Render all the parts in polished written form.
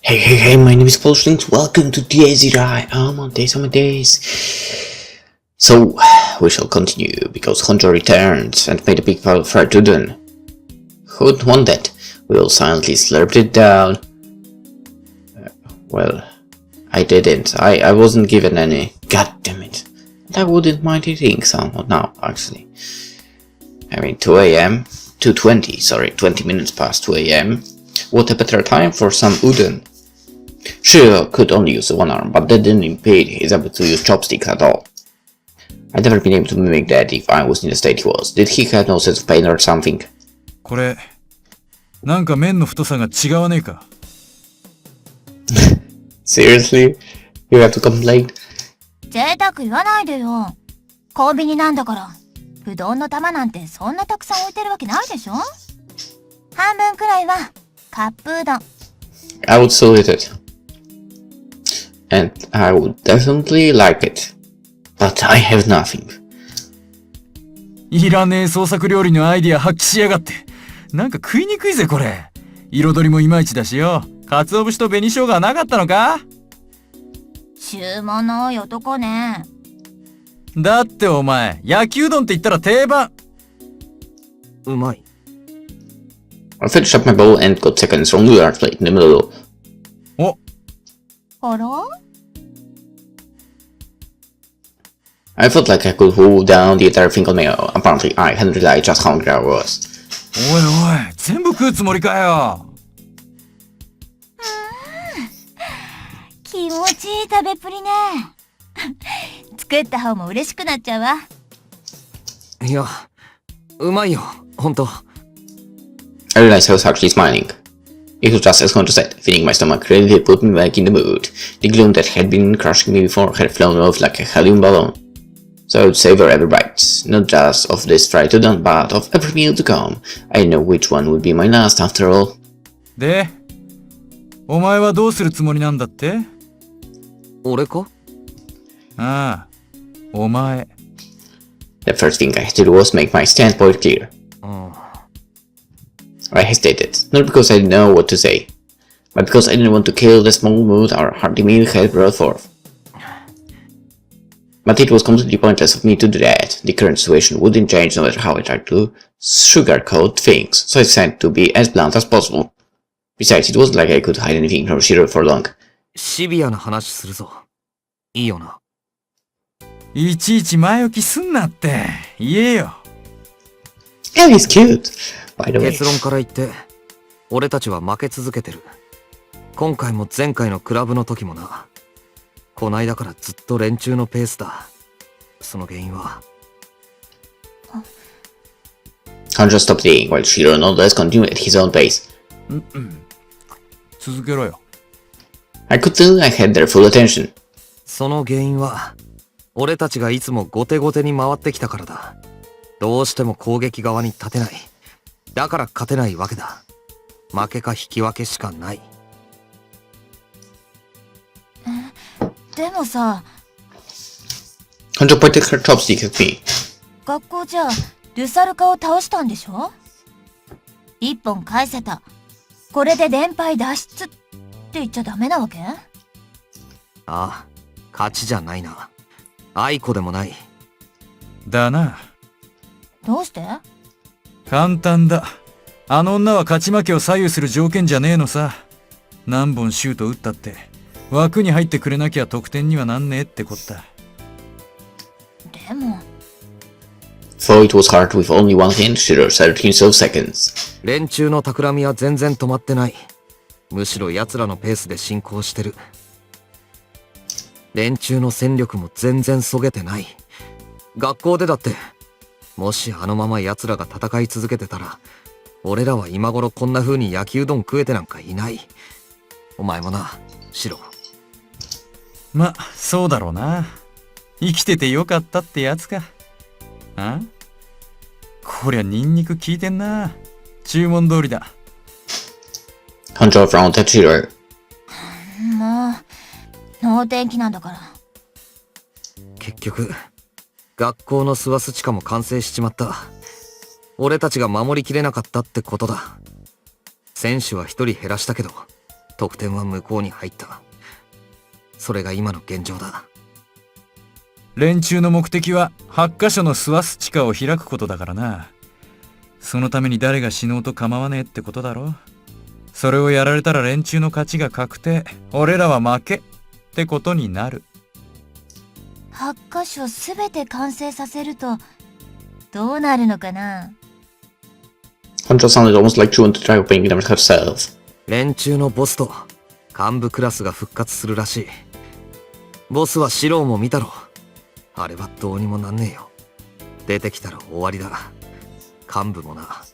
Hey, my name is PolishLynx. Welcome to today's irae. Amantes. So, we shall continue, because Honjo returned and made a big pile of fried udon. Who'd want that? We all silently slurped it down. Well, I didn't. I wasn't given any. God damn it. And I wouldn't mind eating some now, actually. I mean, 2 a.m. 20 minutes past 2 a.m. What a better time for some udon. Shiro could only use one arm, but that didn't impede his ability to use chopsticks at all. I'd never been able to mimic that if I was in the state he was. Did he have no sense of pain or something? これ、なんか麺の太さが違わねえか? Seriously? You have to complain? 贅沢言わないでよ。コンビニなんだから。うどんの玉なんてそんなたくさん置いてるわけないでしょ。半分くらいはカップうどん。I would still eat it. And I would definitely like it. But I have nothing. いらねえ創作料理のアイディア発揮しやがって。なんか食いにくいぜこれ。彩りもいまいちだしよ。鰹節と紅生姜はなかったのか？注文の多い男ね。だってお前、焼きうどんって言ったら定番。うまい。I finished up my bowl and got seconds from the large plate in the middle. お、あら？ I felt like I could hold down the entire thing on my own. Apparently, I hadn't realized just how hungry I was. おいおい、全部食うつもりかよ。気持ちいい食べっぷりね。作った方も嬉しくなっちゃうわ。いや、うまいよ、ほんと。I realized I was actually smiling. It was just as Honjo said, feeding my stomach really put me back in the mood. The gloom that had been crushing me before had flown off like a helium balloon. So I would savor every bite, not just of this fried udon, but of every meal to come. I didn't know which one would be my last after all. で、お前はどうするつもりなんだって？俺か？ああ、お前。The first thing I had to do was make my standpoint clear. うん。I hesitated, not because I didn't know what to say, but because I didn't want to kill the small mood our hearty meal had brought forth. But it was completely pointless of me to do that. The current situation wouldn't change no matter how I tried to sugarcoat things, so I decided to be as blunt as possible. Besides, it wasn't like I could hide anything from Shiro for long. シビアな話するぞ。いいよな。いちいち前置きすんなって。言えよ。And he's cute, by the way. 結論から言って、俺たちは負け続けてる。今回も前回のクラブの時もな。こないだからずっと連中のペースだ。その原因は。Honjo stopped eating while Shiro nonetheless continued at his own pace. 続けろよ。I could tell I had their full attention. その原因は、俺たちがいつも後手後手に回ってきたからだ。どうしても攻撃側に立てない。だから勝てないわけだ。負けか引き分けしかない。でもさ、Honjo pointed her chopstick at me. 学校じゃルサルカを倒したんでしょ？一本返せた。これで連敗脱出って言っちゃダメなわけ？ああ、勝ちじゃないな。愛子でもない。だな。どうして？簡単だ。あの女は勝ち負けを左右する条件じゃねえのさ。何本シュート打ったって、枠に入ってくれなきゃ得点にはなんねえってこった。でも。Though it was hard with only one hand, Shiro settled himself seconds. 連中の企みは全然止まってない。むしろ奴らのペースで進行してる。連中の戦力も全然そげてない。学校でだって、もしあのまま奴らが戦い続けてたら、俺らは今頃こんな風に焼きうどん食えてなんかいない。お前もな、シロ。ま、そうだろうな。生きててよかったってやつか。あ？こりゃニンニク効いてんな。注文通りだ。Honjo frowned at Shiro. もう、能天気なんだから。結局、学校のスワス地下も完成しちまった。俺たちが守りきれなかったってことだ。選手は一人減らしたけど、得点は向こうに入った。それが今の現状だ。連中の目的は8カ所のスワスチカを開くことだからな。そのために誰が死のうと構わねえってことだろ。それをやられたら連中の勝ちが確定、俺らは負けってことになる。8箇所すべて完成させるとどうなるのかな。 Hunter sounded almost like June to try opening them herself. 連中のボスと幹部クラスが復活するらしい。ボスはシローも見たろ。あれはどうにもなんねえよ。出てきたら終わりだ。幹部もな。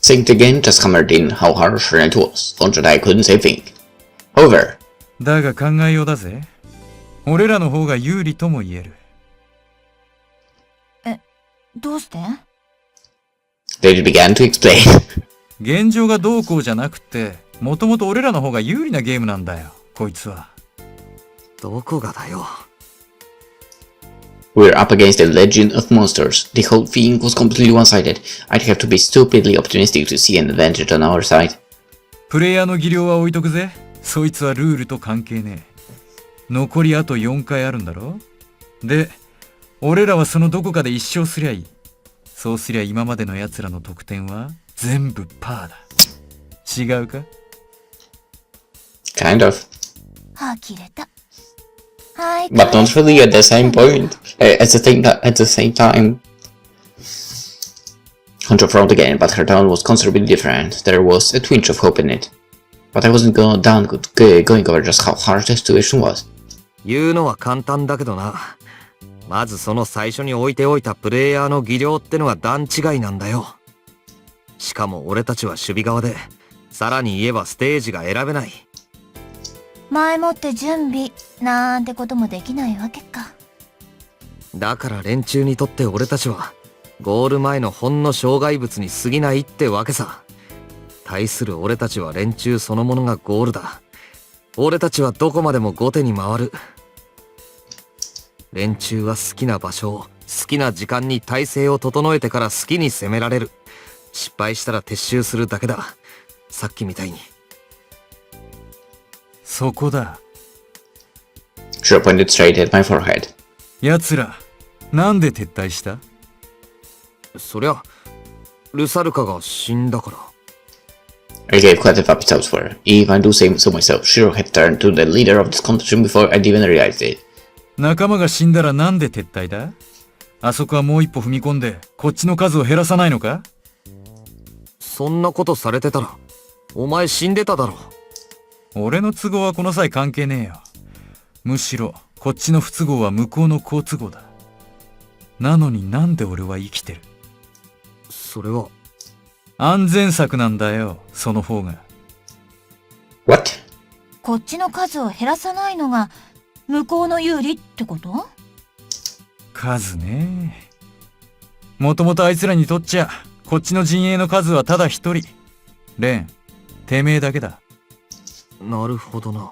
Think again just hammered in how harsh it was. Hunter and I couldn't say a thing. However, だが考えようだぜ。俺らの方が有利とも言える。どうして？ they began to explain. 現状がどうこうじゃなくて、もともと俺らの方が有利なゲームなんだよ、こいつは。どこがだよ。We're up against a legion of monsters. The whole thing was completely one-sided. I'd have to be stupidly optimistic to see an advantage on our side. プレイヤーの技量は置いとくぜ。そいつはルールと関係ねえ。残りあと4回あるんだろ。で、俺らはそのどこかで一勝すりゃいい。そうすりゃ今までの奴らの得点は全部パーだ。違うか？ Kind of. 呆れた。はい。 But not really at the same point. At the same time. Hunter frowned again, but her tone was considerably different. There was a twinge of hope in it. But I wasn't going over just how harsh the situation was. 言うのは簡単だけどな。まずその最初に置いておいたプレイヤーの技量ってのが段違いなんだよ。しかも俺たちは守備側で、さらに言えばステージが選べない。前もって準備なんてこともできないわけか。だから連中にとって俺たちはゴール前のほんの障害物に過ぎないってわけさ。対する俺たちは連中そのものがゴールだ。俺たちはどこまでも後手に回る。連中は好きな場所を好きな時間に体勢を整えてから好きに攻められる。失敗したら撤収するだけだ。さっきみたいに。そこだ。Shiro pointed straight at my forehead. 奴ら、なんで撤退した？そりゃ、ルサルカが死んだから。I gave quite a vapid elsewhere. If I do say so myself, Shiro had turned to the leader of this competition before I'd even realized it. 仲間が死んだらなんで撤退だ？あそこはもう一歩踏み込んで、こっちの数を減らさないのか？そんなことされてたら、お前死んでただろ。俺の都合はこの際関係ねえよ。むしろ、こっちの不都合は向こうの好都合だ。なのになんで俺は生きてる？それは。安全策なんだよ、その方が。What? こっちの数を減らさないのが向こうの有利ってこと？数ね。もともとあいつらにとっちゃ、こっちの陣営の数はただ一人。レン、てめえだけだ。なるほどな。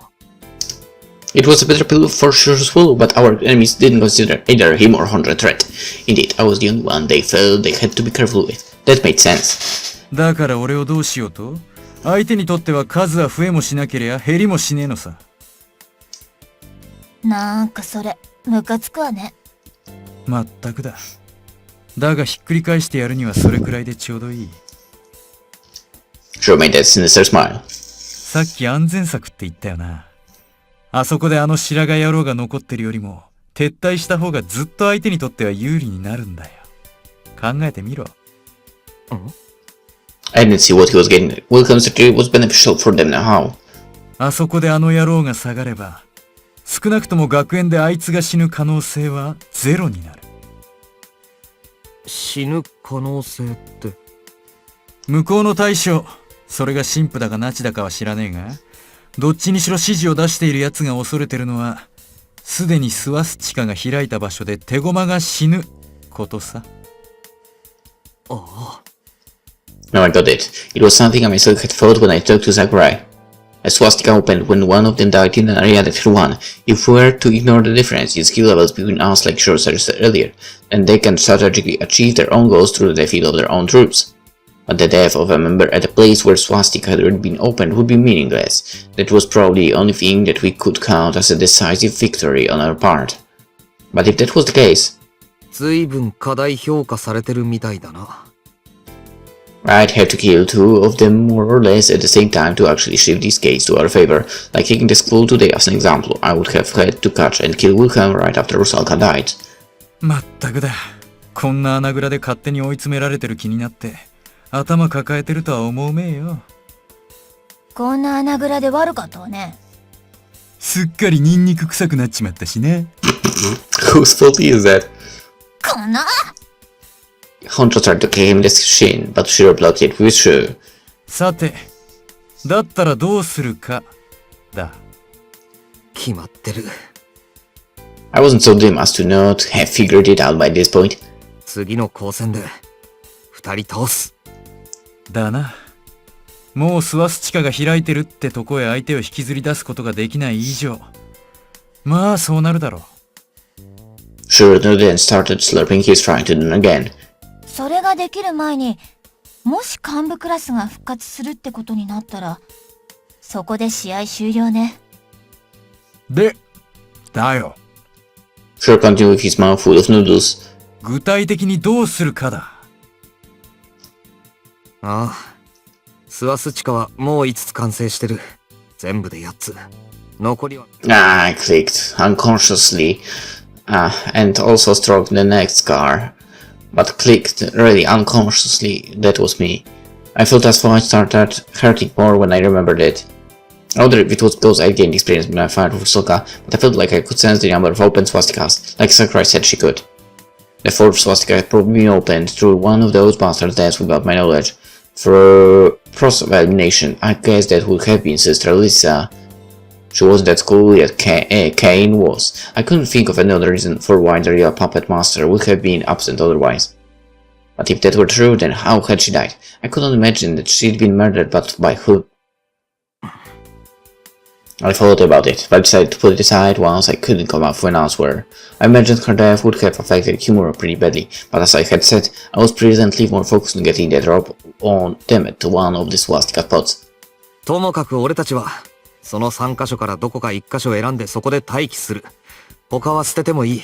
It was a bitter pill for Shiro's fool, but our enemies didn't consider either him or Hunter a threat. Indeed, I was the only one they felt they had to be careful with. That made sense. だから俺をどうしようと？相手にとっては数は増えもしなけりゃ減りもしねえのさ。なんかそれ、ムカつくわね。まったくだ。だがひっくり返してやるにはそれくらいでちょうどいい。Shiro made that sinister smile. さっき安全策って言ったよな。あそこであの白髪野郎が残ってるよりも、撤退した方がずっと相手にとっては有利になるんだよ。考えてみろ。I didn't see what he was getting at. Will consider it was beneficial for them now. How? あそこであの野郎が下がれば、少なくとも学園であいつが死ぬ可能性はゼロになる。死ぬ可能性って。向こうの大将、それが神父だかナチだかは知らねえが、どっちにしろ指示を出している奴が恐れてるのは、すでにスワスチカが開いた場所で手駒が死ぬことさ。ああ。Now I got it. It was something I myself had thought when I talked to Sakurai. A swastika opened when one of them died in an area that had won. If we were to ignore the difference in skill levels between us like Shiro suggested earlier, then they can strategically achieve their own goals through the defeat of their own troops. But the death of a member at a place where swastika had already been opened would be meaningless. That was probably the only thing that we could count as a decisive victory on our part. But if that was the case, 随分過大評価されてるみたいだな。I'd have to kill two of them more or less at the same time to actually shift this case to our favor. Like taking the school today as an example, I would have had to catch and kill Wilhelm right after Rusalka died. まったくだ。こんな穴蔵で勝手に追い詰められてる気になって、頭抱えてるとは思うめえよ。こんな穴蔵で悪かったわね。すっかりニンニク臭くなっちまったしね。Whose fault is that? この Honcho tried to kick him in the shin, but Shiro blocked it with shoe. さて、だったらどうするか、だ。決まってる。I wasn't so dim as to not have figured it out by this point. 次の交戦で二人倒す。だな。もうスワスチカが開いてるってとこへ相手を引きずり出すことができない以上、まあそうなるだろう。Shiro then started slurping his Triton again. それができる前に、もし幹部クラスが復活するってことになったら、そこで試合終了ね。で、だよ。Shiro continued with his mouth full of noodles. 具体的にどうするかだ。ああ。スワスチカはもう5つ完成してる。全部で8つ。残りは。I clicked unconsciously and also stroked the next car. But clicked really unconsciously, that was me. I felt as though I started hurting more when I remembered it. I wonder if it was because I gained experience when I fired for Soka, but I felt like I could sense the number of open swastikas, like Sakurai said she could. The fourth swastika had probably been opened through one of those bastards' deaths without my knowledge. For process of elimination, I guess that would have been Sister Lisa. She wasn't at school yet Kane was. I couldn't think of any other reason for why the real puppet master would have been absent otherwise. But if that were true, then how had she died? I couldn't imagine that she'd been murdered, but by who? I thought about it, but decided to put it aside once I couldn't come up with an answer. I imagined her death would have affected Kimura pretty badly, but as I had said, I was presently more focused on getting that rope on Demet to one of the swastika spots. ともかく俺たちは、その3カ所からどこか1カ所選んでそこで待機する。他は捨ててもいい。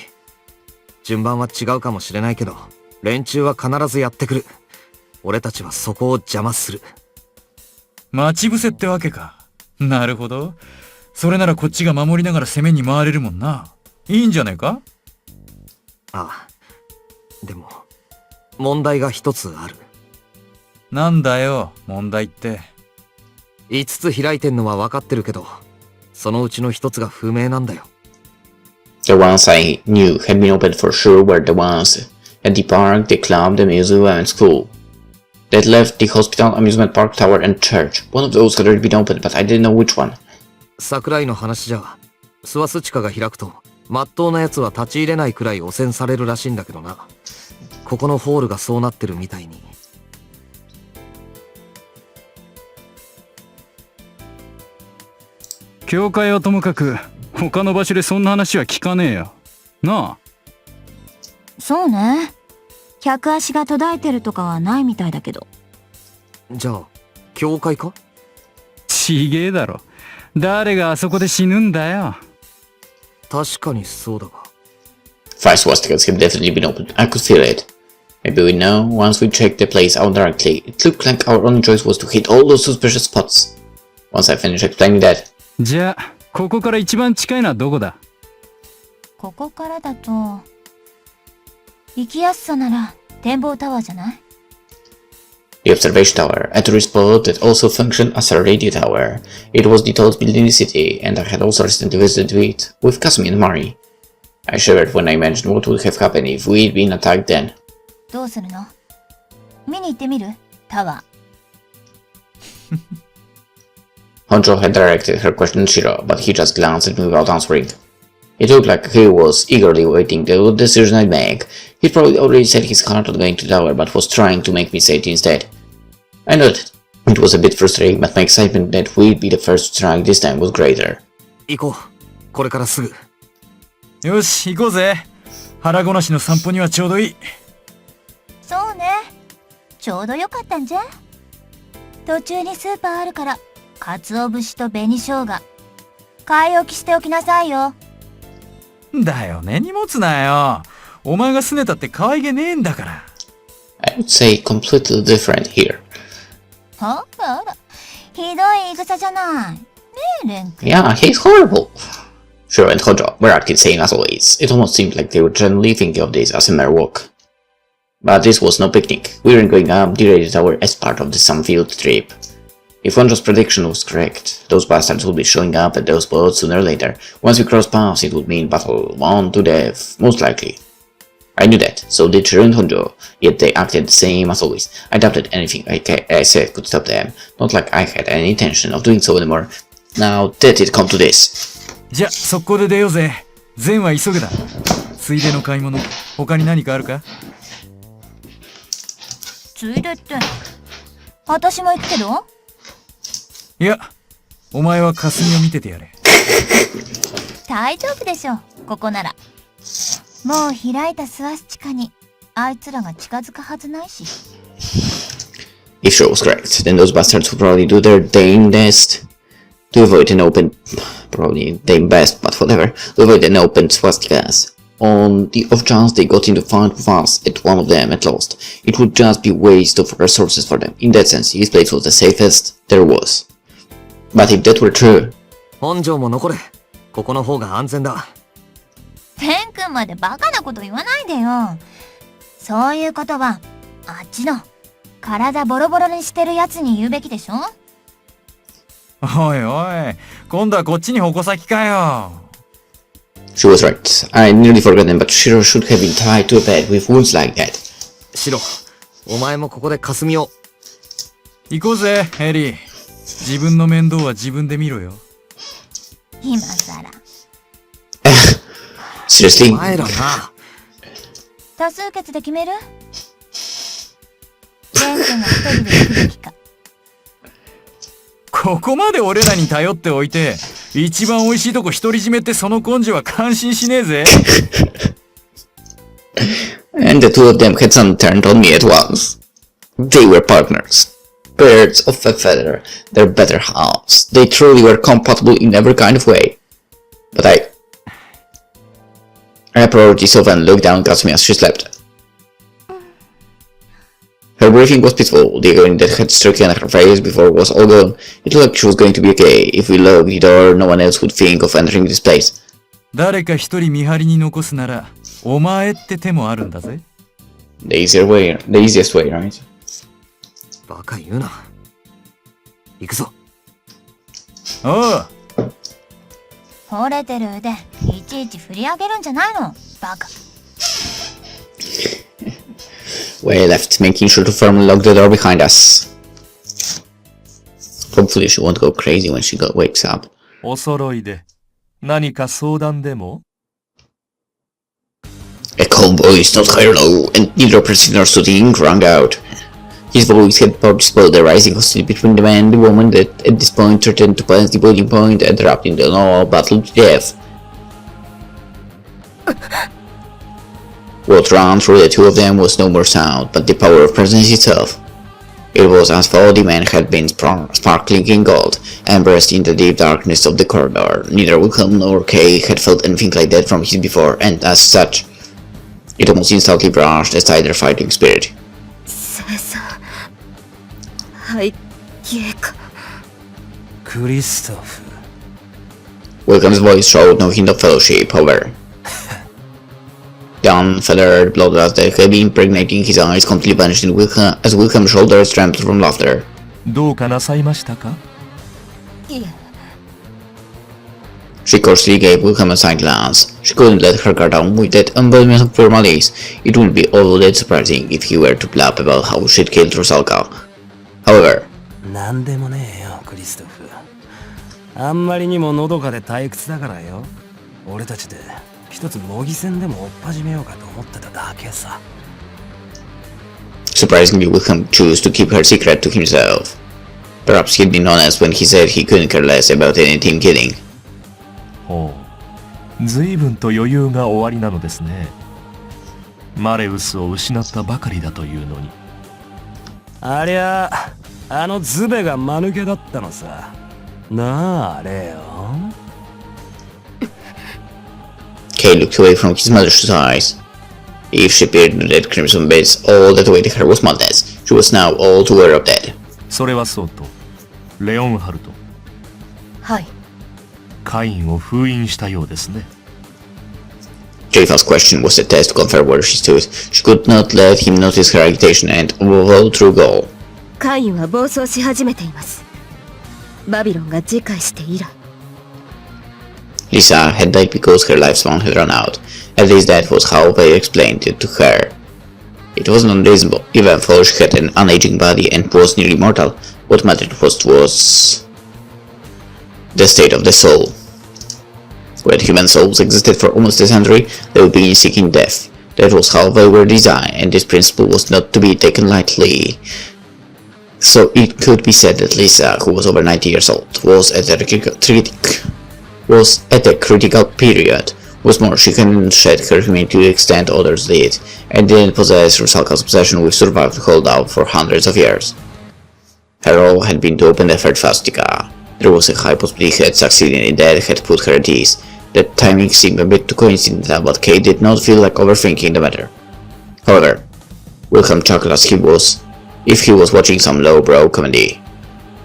順番は違うかもしれないけど、連中は必ずやってくる。俺たちはそこを邪魔する。待ち伏せってわけか。なるほど。それならこっちが守りながら攻めに回れるもんな。いいんじゃねえか？ああ。でも、問題が一つある。なんだよ、問題って。5つ開いてんのは分かってるけど、そのうちの1つが不明なんだよ。The ones I knew had been opened for sure were the ones at the park, the club, the museum, and school. That left the hospital, amusement park, tower, and church. One of those had already been opened, but I didn't know which one. 桜井の話じゃ、スワスチカが開くと、まっとうなやつは立ち入れないくらい汚染されるらしいんだけどな。ここのホールがそうなってるみたいに。教会はともかく他の場所でそんな話は聞かねえよなあ。そうね。客足が途絶えてるとかはないみたいだけど。じゃあ教会か？ちげえだろ。誰があそこで死ぬんだよ。確かにそうだが。Five swastikas had definitely been opened. I could feel it. Maybe we know once we checked the place out directly. It looked like our only choice was to hit all those suspicious spots. Once I finished explaining that. じゃあここから一番近いのはどこだ？ここからだと、行きやすさなら展望タワーじゃない？ The observation tower, a tourist spot that also functioned as a radio tower. It was the tallest building in the city, and I had also recently visited it with Kasumi and Mari. I shivered when I imagined what would have happened if we'd been attacked then. どうするの？見に行ってみる？タワー。Honcho had directed her question to Shiro, but he just glanced at me without answering. It looked like he was eagerly waiting the decision I'd make. He'd probably already set his heart on going to the tower, but was trying to make me say it instead. I noted. It was a bit frustrating, but my excitement that we'd be the first to strike this time was greater. 行こう。これからすぐ。よし、行こうぜ。腹ごなしの散歩にはちょうどいい。そうね。ちょうどよかったんじゃ。途中にスーパーあるから、鰹節と紅生姜。買い置きしておきなさいよ。だよね、荷物なよ。お前が拗ねたって可愛げねえんだから。I would say completely different here. あらあら、ひどい言い草じゃない。ねえ、レン君。Yeah, he's horrible. Sure, and Hojo were acting same as always. It almost seemed like they were generally thinking of this as a mere walk. But this was no picnic. We weren't going up the radio tower as part of the Sunfield trip. If Honjo's prediction was correct, those bastards would be showing up at those spots sooner or later. Once we crossed paths, it would mean battle 1 to death, most likely. I knew that, so did Shiro and Honjo, yet they acted the same as always. I doubted anything I said could stop them, not like I had any intention of doing so anymore. Now that it come to this. じゃ、速攻で出ようぜ。善は急ぐだ。ついでの買い物、他に何かあるか？ついでって。私も行くけど？いや、お前は霞を見ててやれ。大丈夫でしょ、ここなら。もう開いたスワスチカに、あいつらが近づくはずないし。If Shiro was correct, then those bastards would probably do their dang best to avoid an open... Probably dang best, but whatever. To avoid an open swastikas. On the off chance they got into fight with us at one of them at last, it would just be waste of resources for them. In that sense, his place was the safest there was. But if that were true... 本庄も残れ。ここの方が安全だ。天君までバカなこと言わないでよ。そういうことは、あっちの、体ボロボロにしてるやつに言うべきでしょ？おいおい、今度はこっちに矛先かよ。She was right. I nearly forgot them, but Shiro should have been tied to a bed with wounds like that. シロ、お前もここで霞を。行こうぜ、エリー。自分の面倒は自分で見ろよ。今さら。Seriously? お前らな。多数決で決める？レン君が一人で行くべきか。ここまで俺らに頼っておいて、一番美味しいとこ独り占めってその根性は感心しねえぜ。And the two of them had some turned on me at once. They were partners. Birds of a feather. They're better halves. They truly were compatible in every kind of way. But I approached Isofa and looked down at Katsumi as she slept. Her breathing was peaceful. The agony that had struck on her face before was all gone. It looked like she was going to be okay. If we locked the door, no one else would think of entering this place. 誰か一人見張りに残すなら、お前って手もあるんだぜ。The easiest way, right? バカ言うな。行くぞ。おう。惚れてる腕、いちいち振り上げるんじゃないの、バカ。We left, making sure to firmly lock the door behind us. Hopefully she won't go crazy when she wakes up. お揃いで何か相談でも A calm voice, not high or low, and neither person nor soothing, rang out. His voice had participated the rising hostility between the man and the woman that at this point threatened to pass the boiling point, interrupting the normal battle to death. What ran through the two of them was no more sound, but the power of presence itself. It was as though the man had been sparkling in gold, and burst in the deep darkness of the corridor. Neither Wilhelm nor Kay had felt anything like that from his before, and as such, it almost instantly brushed aside their fighting spirit. Christoph. Wilhelm's voice showed no hint of fellowship, however. The unfeathered bloodlust that had been impregnating his eyes completely vanished in Wilhelm as Wilhelm's shoulders trembled from laughter. どうかなさいましたか She coarsely gave Wilhelm a side glance. She couldn't let her guard down with that embodiment of pure malice. It wouldn't be all that surprising if he were to blab about how she'd killed Rusalka. However, なんでもねえよ、クリストフ。あんまりにものどかで退屈だからよ。俺たちで一つ模擬戦でも追っ始めようかと思ってただけさ。surprisingly, Wilhelm chose to keep her secret to himself. Perhaps he'd been honest when he said he couldn't care less about any team killing. ほう、随分と余裕が終わりなのですね。マレウスを失ったばかりだというのに。ありゃあのズベが間抜けだったのさ。なあレオン。 Kay looked away from his mother's eyes. If she appeared in the dead crimson beds, all that awaited her was madness. She was now all too aware of that. それはそうとレオンハルト、はい。カインを封印したようですね。Jayfa's question was a test to confirm where she stood. She could not let him notice her agitation and, above all, true goal. カインは暴走し始めています。バビロンが自戒して以来。Lisa had died because her lifespan had run out. At least that was how they explained it to her. It wasn't unreasonable, even though she had an unaging body and was nearly mortal. What mattered most was the state of the soul. When human souls existed for almost a century, they would begin seeking death. That was how they were designed, and this principle was not to be taken lightly. So it could be said that Lisa, who was over 90 years old, was at a critical period. What's more, she couldn't shed her humanity to the extent others did, and didn't possess Rusalka's obsession with survival holdout for hundreds of years. Her role had been to open the third swastika. There was a high possibility that succeeding in that had put her at ease. That timing seemed a bit too coincidental, but Kay did not feel like overthinking the matter. However, welcome chuckled as he was, if he was watching some lowbrow comedy.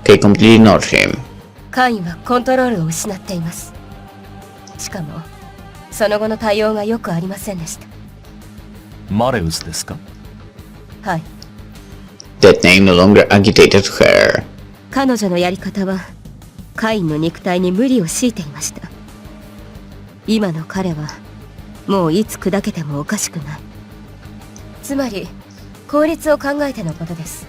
Kay completely ignored him. カインはコントロールを失っています。しかもその後の対応がよくありませんでした。マレウスですか？はい。That name no longer agitated her. 彼女のやり方はカインの肉体に無理を強いていました。今の彼はもういつ砕けてもおかしくない。つまり効率を考えてのことです。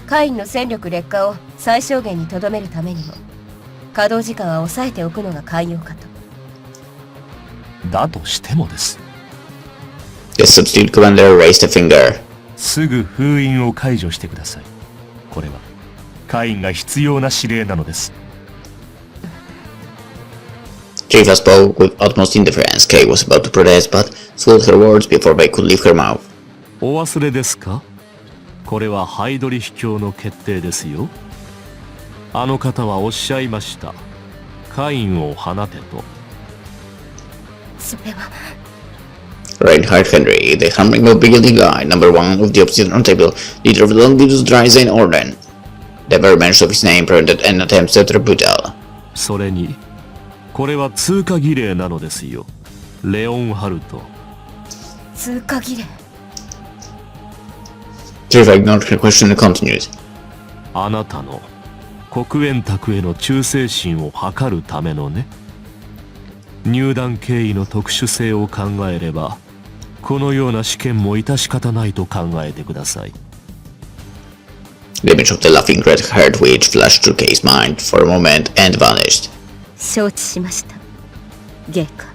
カインの戦力劣化を最小限に留めるためにも稼働時間は抑えておくのが肝要かと。だとしてもです。The substitute commander raised a finger. すぐ封印を解除してください。これはカインが必要な指令なのです。Jayfa spoke with utmost indifference. Kay was about to protest, but swallowed her words before they could leave her mouth. お忘れですか？これはハイドリ秘境の決定ですよ。あの方はおっしゃいました。カインを放てと。それは Reinhard Henry, the hammering of Guillotine guy, number one of the opposite roundtable, leader of the Longitude Dryzen Orden. The very mention of his name prevented an attempt at rebuttal. それにこれは通過儀礼なのですよ。レオンハルト。通過儀礼。Jayfa ignored her question and continued. あなたの黒煙卓への忠誠心を図るためのね。入団経緯の特殊性を考えればこのような試験も致し方ないと考えてください。The image of the laughing red-haired witch flashed through Kay's mind for a moment and vanished. 承知しました。ゲイか。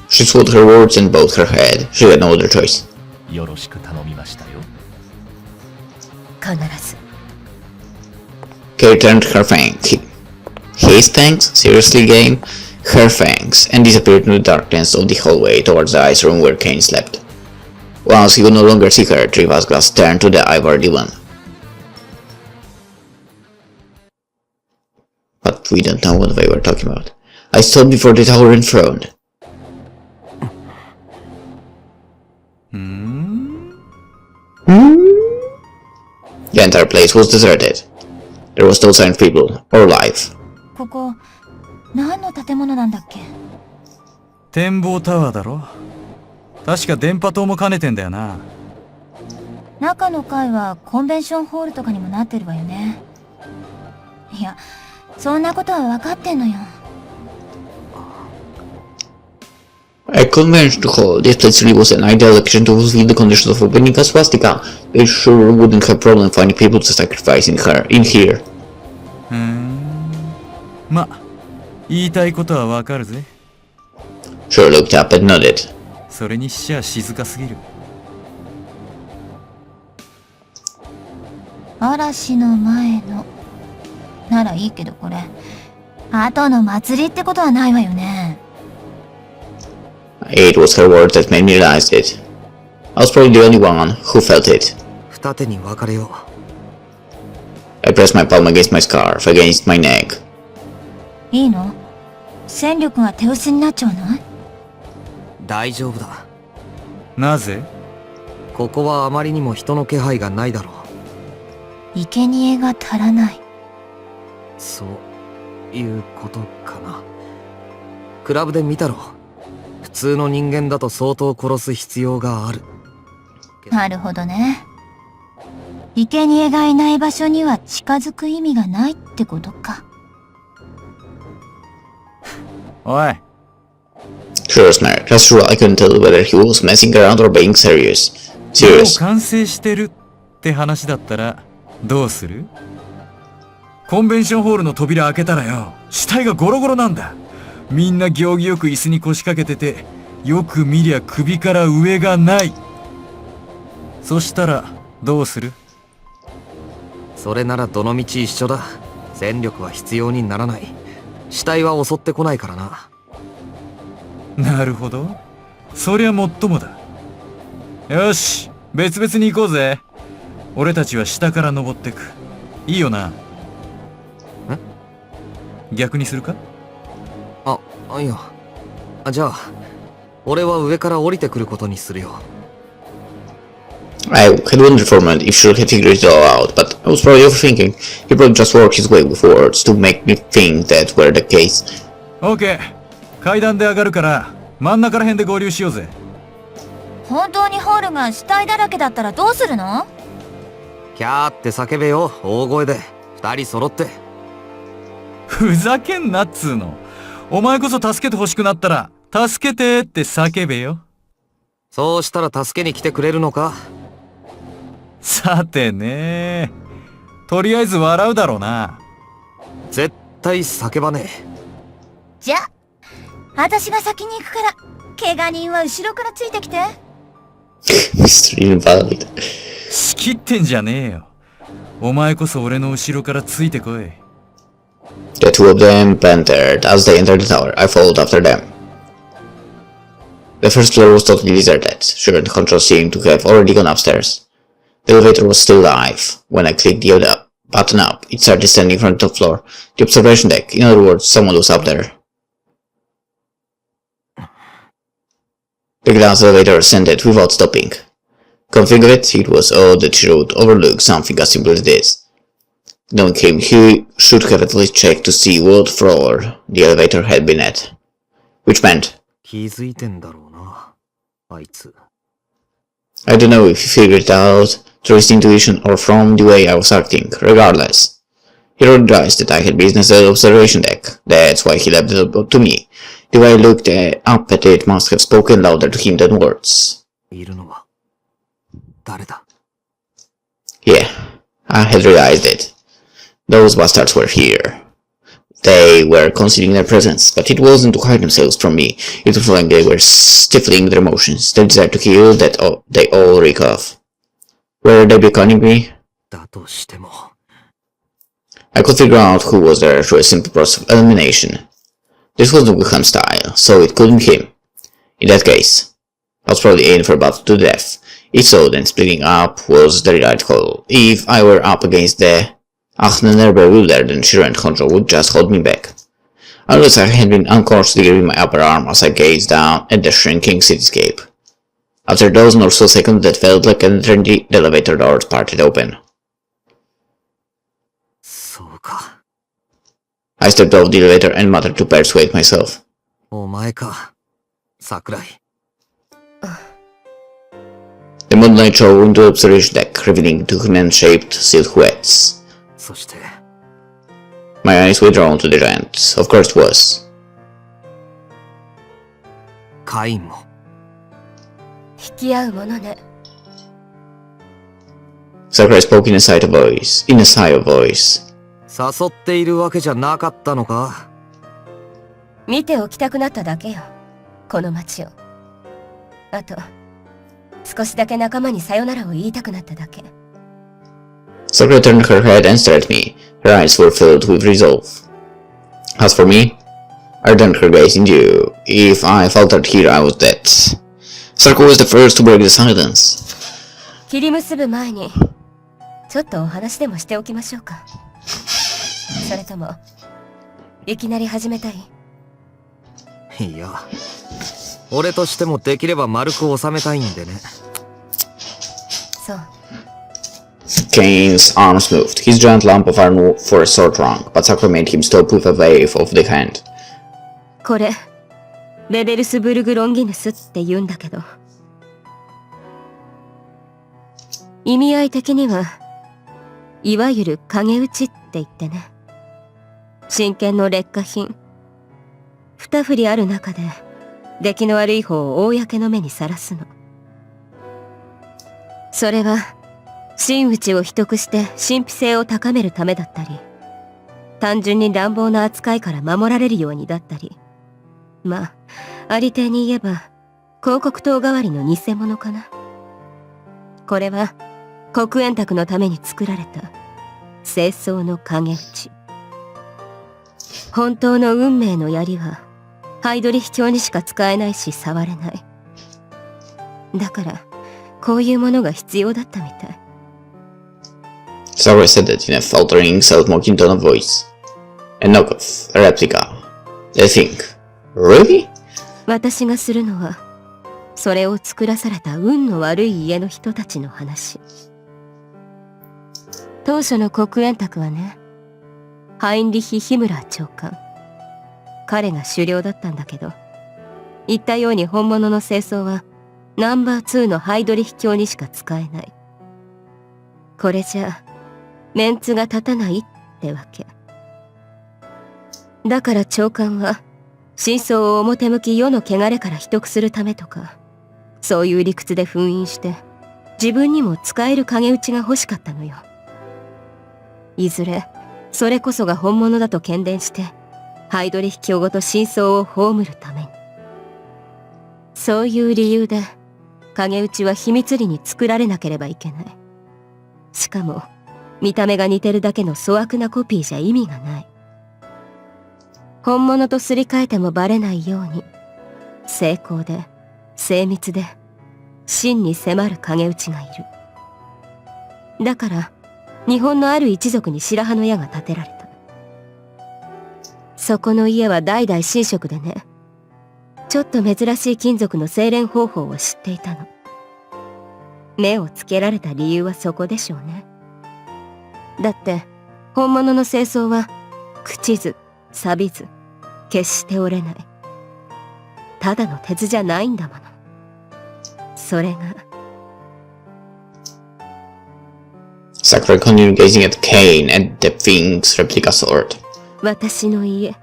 She swallowed her words and bowed her head. She had no other choice. よろしく頼みましたよ。必ず。Kay turned her fangs. His fangs? Seriously, game? Her fangs, and disappeared in the darkness of the hallway towards the ice room where Kane slept. Once he could no longer see her, Triva's glass turned to the ivory one. But we don't know what they were talking about. I stood before the tower enthroned. The entire place was deserted. There was no sign of people or life. ここ何の建物なんだっけ？展望タワーだろ。確か電波塔も兼ねてんだよな。中の階はコンベンションホールとかにもなってるわよね。いや、そんなことは分かってんのよ。A convention hall. This place really was an ideal location to fulfill the conditions of opening a swastika. They sure wouldn't have problem finding people to sacrifice in here. ま、言いたいことはわかるぜ。Sure looked up and nodded. それにしちゃ静かすぎる。嵐の前のならいいけど、これ後の祭りってことはないわよね。It was her words that made me realize it. I was probably the only one who felt it. 普二手に分かれよう。I pressed my palm against my scarf, against my neck. いいの？戦力が手薄になっちゃわない？大丈夫だ。なぜ？ここはあまりにも人の気配がないだろう。生贄が足らない。そういうことかな。クラブで見たろ。普通の人間だと相当殺す必要がある。なるほどね。生贄がいない場所には近づく意味がないってことか。おい。 Sure, Snark. That's true. I couldn't tell whether he was messing around or being serious. もう Serious. 完成してるって話だったらどうする？コンベンションホールの扉開けたらよ、死体がゴロゴロなんだ。みんな行儀よく椅子に腰掛けてて、よく見りゃ首から上がない。そしたらどうする？それならどのみち一緒だ。戦力は必要にならない。死体は襲ってこないからな。なるほど。そりゃもっともだ。よし、別々に行こうぜ。俺たちは下から登ってく。いいよな？逆にするか？いや。じゃあ、俺は上から降りてくることにするよ。I had wondered for a moment if Shulk had figured it all out, but I was probably overthinking. He probably just worked his way with words to make me think that were the case. OK。階段で上がるから真ん中ら辺で合流しようぜ。本当にホールが死体だらけだったらどうするの？キャーって叫べよ、大声で。二人揃って。ふざけんなっつーの。お前こそ助けて欲しくなったら助けてって叫べよ。そうしたら助けに来てくれるのか？さてね。とりあえず笑うだろうな。絶対叫ばねえ。じゃあ、私が先に行くから、怪我人は後ろからついてきて。Mr. Invalid. 仕切ってんじゃねえよ。お前こそ俺の後ろからついてこい。The two of them bantered as they entered the tower. I followed after them. The first floor was totally deserted. Sure, the control seemed to have already gone upstairs. The elevator was still alive. When I clicked the button up, it started standing from the top floor, the observation deck. In other words, someone was up there. The glass elevator ascended without stopping. Come think of it, it was odd that she would overlook something as simple as this. Knowing him, he should have at least checked to see what floor the elevator had been at. Which meant, 気づいてんだろうな、あいつ。I don't know if he figured it out through his intuition or from the way I was acting. Regardless, he realized that I had business at the observation deck. That's why he left it up to me. The way I looked up at it must have spoken louder to him than words. いるのは誰だ？ Yeah, I had realized it. Those bastards were here. They were concealing their presence, but it wasn't to hide themselves from me. It was like they were stifling their emotions, their desire to kill that they all reek of. Were they beckoning me? だとしても。I could figure out who was there through a simple process of elimination. This wasn't Wilhelm's style, so it couldn't be him. In that case, I was probably aiming for a battle to the death. If so, then splitting up was the right call. If I were up against the Achnener bewildered, then sheer and control would just hold me back. Unless I had been unconsciously giving my upper arm as I gazed down at the shrinking cityscape. After a dozen or so seconds that felt like an eternity, the elevator doors parted open. そうか。I stepped off the elevator and muttered to persuade myself. お前か、桜井。The moonlight shone into the observation deck, revealing two human-shaped silhouettes. そして、 My eyes were drawn to the giant. Of course it was. カインも。引き合うものね。Sakura spoke in a sigh of voice. 誘っているわけじゃなかったのか？見ておきたくなっただけよ。この街を。あと、少しだけ仲間にさよならを言いたくなっただけ。Sakura turned her head and stared at me. Her eyes were filled with resolve. As for me, I turned her gaze into. If I faltered here, I was dead. Sakura was the first to break the silence. 切り結ぶ前にちょっとお話でもしておきましょうか。それともいきなり始めたい？いや、俺としてもできれば丸く収めたいんでね。そう。 Kane's arms moved, his giant lump of iron for a sword wrong, but Sakura made him stop with a wave of the hand. これベベルスブルグ・ロンギヌスって言うんだけど、意味合い的にはいわゆる影打ちって言ってね、真剣の劣化品、二振りある中で出来の悪い方を公の目にさらすの。それは真打ちを秘匿して神秘性を高めるためだったり、単純に乱暴な扱いから守られるようにだったり、まあありていに言えば広告塔代わりの偽物かな。これは黒煙卓のために作られた清掃の影打ち。本当の運命の槍はハイドリヒ教にしか使えないし触れない。だからこういうものが必要だったみたい。Sakura said that in a faltering, self-mocking tone of voice. A knockoff, a replica. They think. Really? 私がするのはそれを作らされた運の悪い家の人たちの話。当初の黒煙卓はね、ハインリヒ・ヒムラー長官、彼が首領だったんだけど、言ったように本物の清掃はナンバー2のハイドリヒ教にしか使えない。これじゃメンツが立たないってわけだから、長官は真相を表向き世の汚れから秘匿するためとか、そういう理屈で封印して自分にも使える影打ちが欲しかったのよ。いずれそれこそが本物だと喧伝してハイドリヒ教ごと真相を葬るために。そういう理由で影打ちは秘密裏に作られなければいけない。しかも見た目が似てるだけの粗悪なコピーじゃ意味がない。本物とすり替えてもバレないように精巧で精密で真に迫る影打ちがいる。だから日本のある一族に白羽の矢が立てられた。そこの家は代々神職でね、ちょっと珍しい金属の精錬方法を知っていたの。目をつけられた理由はそこでしょうね。だって本物の清掃は朽ちず錆びず決して折れない。ただの鉄じゃないんだもの。それが。Sakura continued gazing at Kane and the thing's replica sword. 私の家。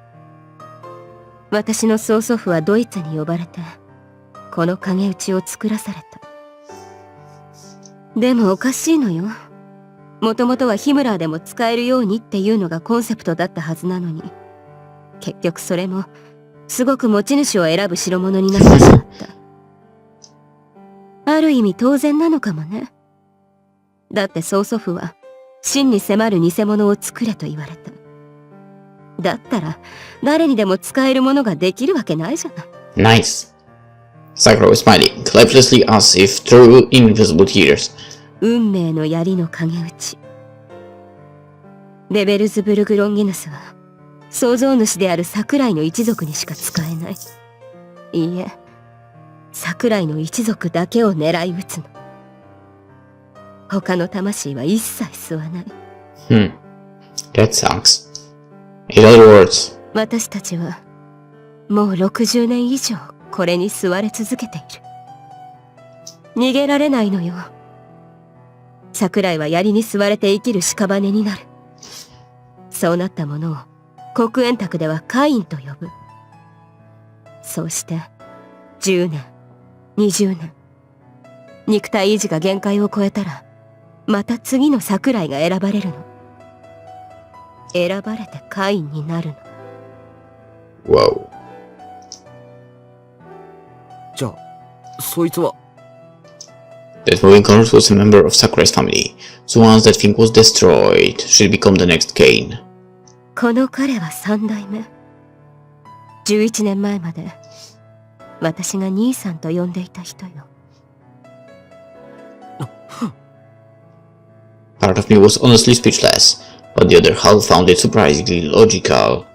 私の曽祖父はドイツに呼ばれてこの影打ちを作らされた。でもおかしいのよ。もともとはヒムラーでも使えるようにっていうのがコンセプトだったはずなのに、結局それもすごく持ち主を選ぶ代物になってしまった。ある意味当然なのかもね。だって曽祖父は真に迫る偽物を作れと言われた。だったら誰にでも使えるものができるわけないじゃない。Nice. Sakura was smiling, lifelessly as if through invisible tears. 運命の槍の影打ち。ベベルズブルグ・ロンギヌスは創造主である桜井の一族にしか使えない。いいえ、桜井の一族だけを狙い撃つの。他の魂は一切吸わない。That sucks. In other words, 私たちはもう60年以上これに吸われ続けている。逃げられないのよ。桜井は槍に吸われて生きる屍になる。そうなったものを黒煙卓ではカインと呼ぶ。そうして10年20年、肉体維持が限界を超えたらまた次の桜井が選ばれるの。選ばれてカインになるの。 whoa. じゃあそいつは。 That moving corpse was a member of Sakurai's family, so once that thing was destroyed, she'd become the next Kane. この彼は3代目。11年前まで私が兄さんと呼んでいた人よ。Part of me was honestly speechless, but the other half found it surprisingly logical.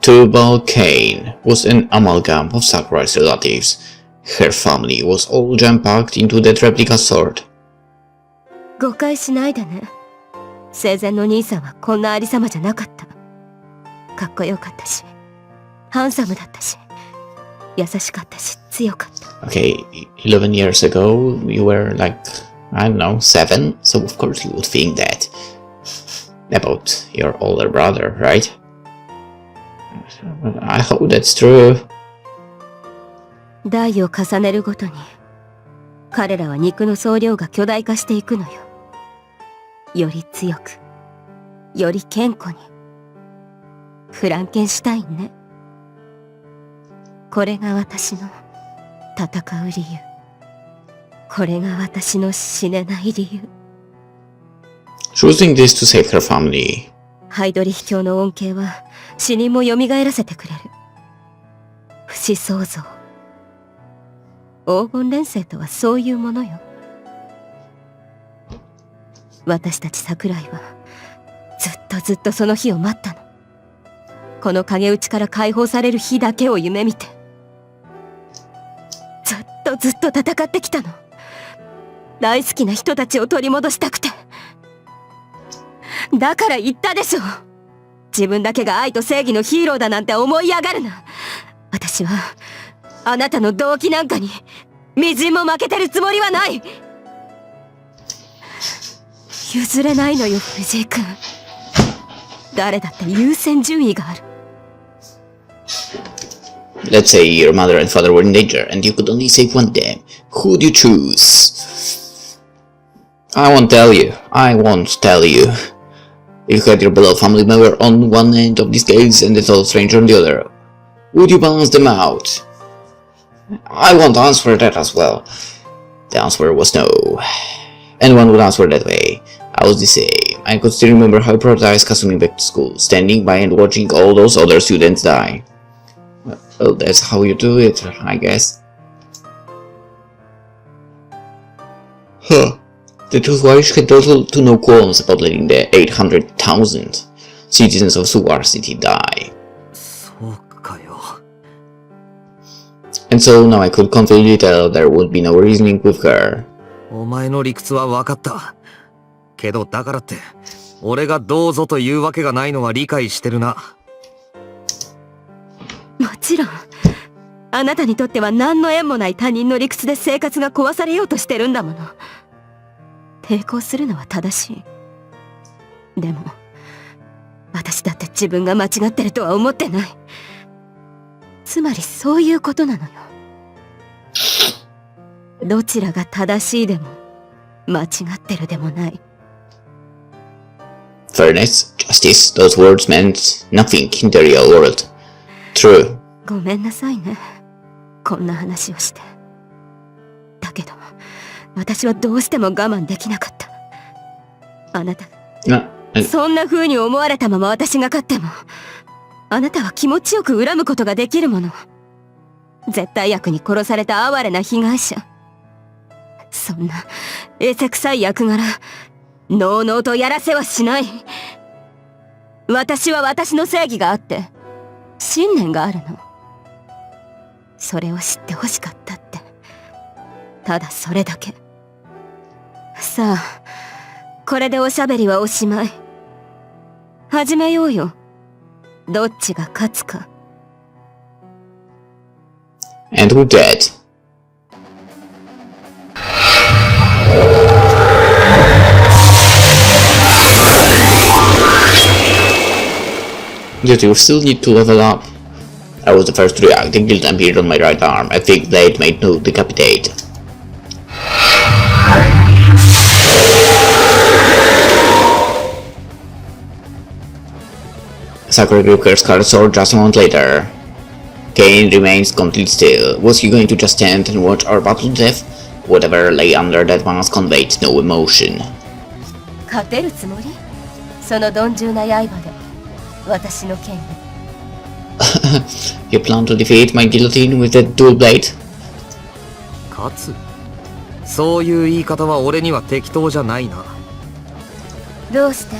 Tubal Cain was an amalgam of Sakura's relatives. Her family was all jam-packed into that replica sword. 誤解しないでね。生前の兄さんはこんなありさまじゃなかった。かっこよかったし、ハンサムだったし、優しかったし、強かった。Okay, 11 years ago, you were like, I don't know, 7, so of course you would think that about your older brother, right? I hope that's true. 代を重ねるごとに、彼らは肉の総量が巨大化していくのよ。より強く、より健康に。フランケンシュタインね。これが私の戦う理由。これが私の死ねない理由。Choosing this to save her family. ハイドリヒ教の恩恵は死人も蘇らせてくれる。不死創造。黄金連星とはそういうものよ。私たち桜井はずっとその日を待ったの。この影打ちから解放される日だけを夢見て、ずっと戦ってきたの。大好きな人たちを取り戻したくて。だから言ったでしょ。自分だけが愛と正義のヒーローだなんて思い上がるな。私はあなたの動機なんかにみじんも負けてるつもりはない。譲れないのよ、藤井君。誰だって優先順位がある。Let's say your mother and father were in danger, and you could only save one of them. Who would you choose? I won't tell you. If you had your beloved family member on one end of the scales and a total stranger on the other, would you balance them out? I won't answer that as well. The answer was no. Anyone would answer that way. I was the same. I could still remember how I prioritized Kasumi back to school, standing by and watching all those other students die. Well, that's how you do it, I guess. Huh. The Toothwash had little to no qualms about letting the 800,000 citizens of Suwar City die. そうかよ。And so now I could confidently tell there would be no reasoning with her. お前の理屈は分かった。けどだからって、俺がどうぞというわけがないのは理解してるな。もちろん、あなたにとっては何の縁もない他人の理屈で生活が壊されようとしてるんだもの。抵抗するのは正しい。でも、私だって自分が間違ってるとは思ってない。つまりそういうことなのよ。どちらが正しいでも、間違ってるでもない。Fairness, justice, those words meant nothing in the real world. True. ごめんなさいね。こんな話をして。だけど、私はどうしても我慢できなかった。あなたが、そんな風に思われたまま私が勝っても、あなたは気持ちよく恨むことができるもの。絶対悪に殺された哀れな被害者。そんな、えせくさい役柄、のうのうとやらせはしない。私は私の正義があって、信念があるの。それを知ってほしかったって。ただそれだけ。さあ、これでおしゃべりはおしまい。始めようよ。どっちが勝つか。And with that, yet you still need to level up. I was the first to react. The guilt appeared on my right arm. A thick blade made no decapitate. Sakura gripped her scarlet sword just a moment later. Cain remains completely still. Was he going to just stand and watch our battle to death? Whatever lay under that mask conveyed no emotion. 勝てるつもり？その鈍重な刃で、私の剣に。You plan to defeat my guillotine with that dual blade? 勝つ？そういう言い方は俺には適当じゃないな。どうして？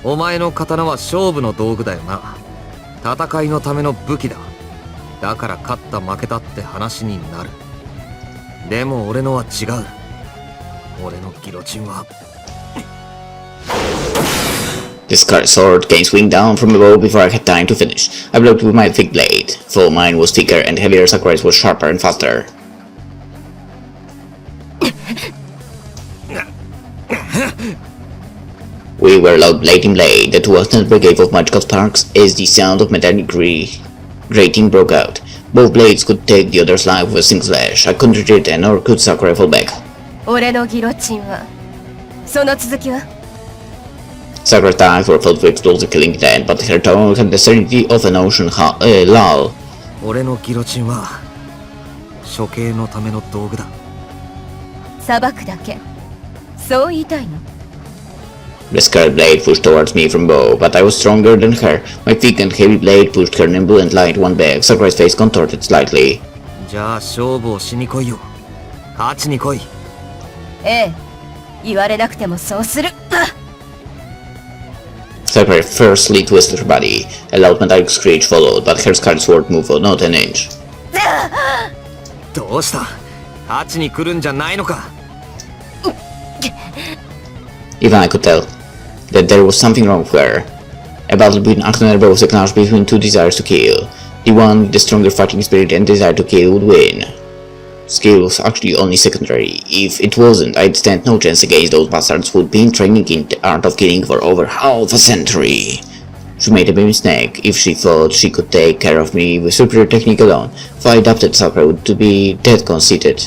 お前の刀は勝負の道具だよな。戦いのための武器だ。だから勝った負けたって話になる。でも俺のは違う。俺のギロチンは Discarded sword came swinging down from above before I had time to finish. I blocked with my thick blade. Though mine was thicker and heavier, Sakurai's was sharper and faster. We were loud blade in blade. The 200 brigade of magical sparks as the sound of metallic grating broke out. Both blades could take the other's life with a single slash. I couldn't retreat and nor could Sakurai fall back. 俺のギロチンはその続きは Sakurai's attacks were filled with explosive killing intent, but her tone had the serenity of an ocean lull. 俺のギロチンは処刑のための道具だ。裁くだけそう言いたいの？ The scarred blade pushed towards me from bow, but I was stronger than her. My thick and heavy blade pushed her nimble and light one back. Sakurai's face contorted slightly. じゃあ勝負をしに来いよ。勝ちに来い。ええ、言われなくてもそうする。Sakurai fiercely twisted her body. A loud metallic screech followed, but her scarred sword moved not an inch. どうした？勝ちに来るんじゃないのか。Even I could tell that there was something wrong with her. A battle between Akton and Bo was a clash between two desires to kill. The one with the stronger fighting spirit and desire to kill would win. Skill was actually only secondary. If it wasn't, I'd stand no chance against those bastards who'd been training in the art of killing for over half a century. She made a big mistake if she thought she could take care of me with superior technique alone, for I adopted Sakurai to be that conceited.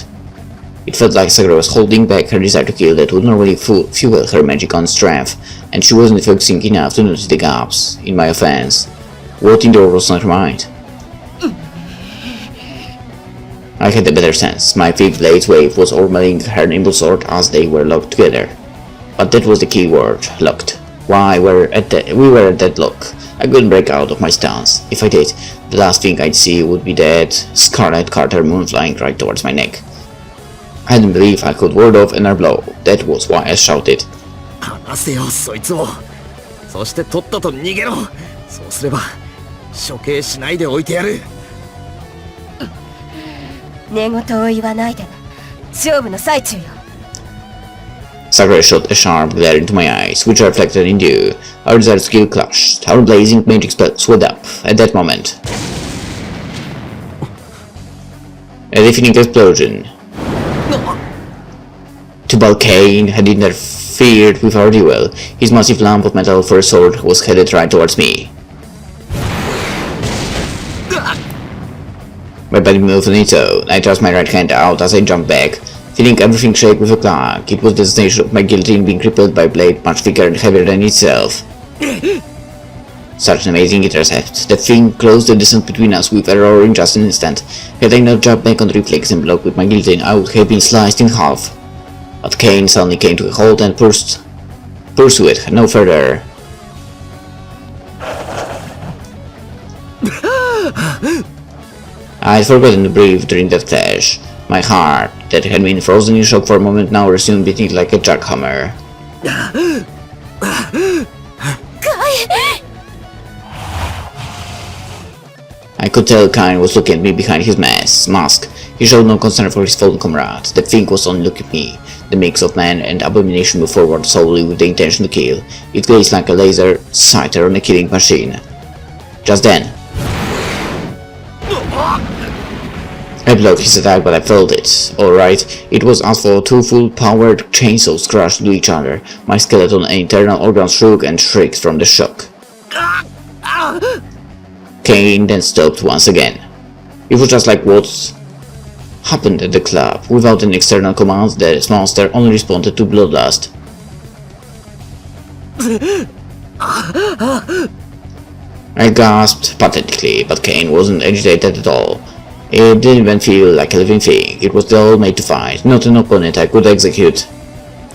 It felt like Sakurai was holding back her desire to kill that would normally fuel her magic on strength, and she wasn't focusing enough to notice the gaps in my offense. What in the world was on her mind? I had a better sense. My thick blade's wave was overwhelming her nimble sword as they were locked together. But that was the key word, locked. Why we were at deadlock. I couldn't break out of my stance. If I did, the last thing I'd see would be that Scarlet Carter moon flying right towards my neck. I didn't believe I could ward off another blow. That was why I shouted. 離せよそいつを。そしてとっとと逃げろ。そうすれば処刑しないでおいてやる。寝言を言わないで。勝負の最中よ。Sakurai shot a sharp glare into my eyes, which I reflected in dew. Our desire skill clashed. Our blazing magic spell swelled up. At that moment, a deafening explosion. Tubal Cain had interfered with our duel. His massive lump of metal for a sword was headed right towards me. My body moved on its own. I thrust my right hand out as I jumped back, feeling everything shake with a clank. It was the sensation of my guillotine being crippled by a blade much thicker and heavier than itself. Such an amazing intercept. The thing closed the distance between us with a roar in just an instant. Had I not jumped back on the reflex and blocked with my guillotine, I would have been sliced in half. But Cain suddenly came to a halt and pursued no further. I had forgotten to breathe during that clash. My heart, that had been frozen in shock for a moment, now resumed beating like a jackhammer. I could tell Cain was looking at me behind his mask. He showed no concern for his fallen comrade. The thing was only looking at me. The mix of man and abomination moved forward solely with the intention to kill. It gazed like a laser sighter on a killing machine. Just then, I blocked his attack, but I felt it. Alright, it was as though two full-powered chainsaws crashed into each other. My skeleton and internal organs shook and shrieked from the shock. Cain then stopped once again. It was just like what happened at the club. Without an external command, the monster only responded to bloodlust. I gasped pathetically, but Cain wasn't agitated at all. It didn't even feel like a living thing. It was the all made to fight, not an opponent I could execute.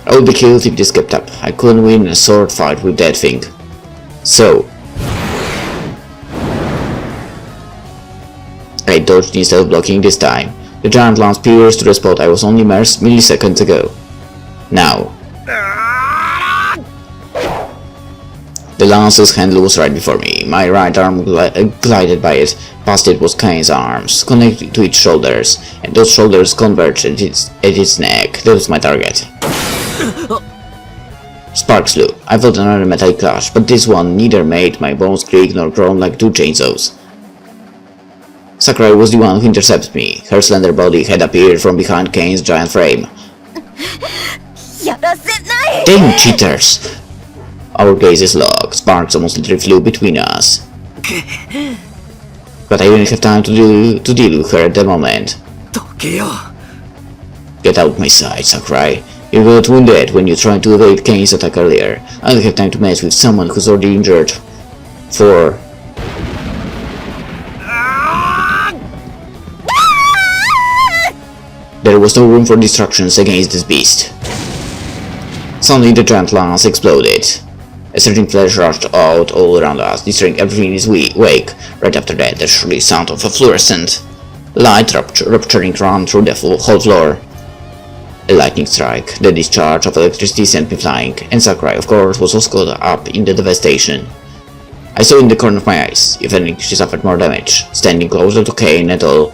I would be killed if this kept up. I couldn't win a sword fight with that thing. So I dodged instead of blocking this time. The giant lance pierced to the spot I was only mere milliseconds ago. Now. The lance's handle was right before me. My right arm glided by it. Past it was Kane's arms, connected to its shoulders, and those shoulders converged at its neck. That was my target. Sparks flew. I felt another metallic clash, but this one neither made my bones creak nor groan like two chainsaws. Sakurai was the one who intercepted me. Her slender body had appeared from behind Kane's giant frame. Damn cheaters! Our gazes locked. Sparks almost literally flew between us. But I didn't have time to deal with her at the moment. Get out my sight, Sakurai. You got wounded when you tried to evade Kane's attack earlier. I don't have time to mess with someone who's already injured. There was no room for distractions against this beast. Suddenly the giant lance exploded. A surging flash rushed out all around us, destroying everything in its wake. Right after that, the shrill sound of a fluorescent light rupturing ran through the whole floor. A lightning strike, the discharge of electricity sent me flying, and Sakurai, of course, was also caught up in the devastation. I saw in the corner of my eyes. If anything, she suffered more damage, standing closer to Kane at all.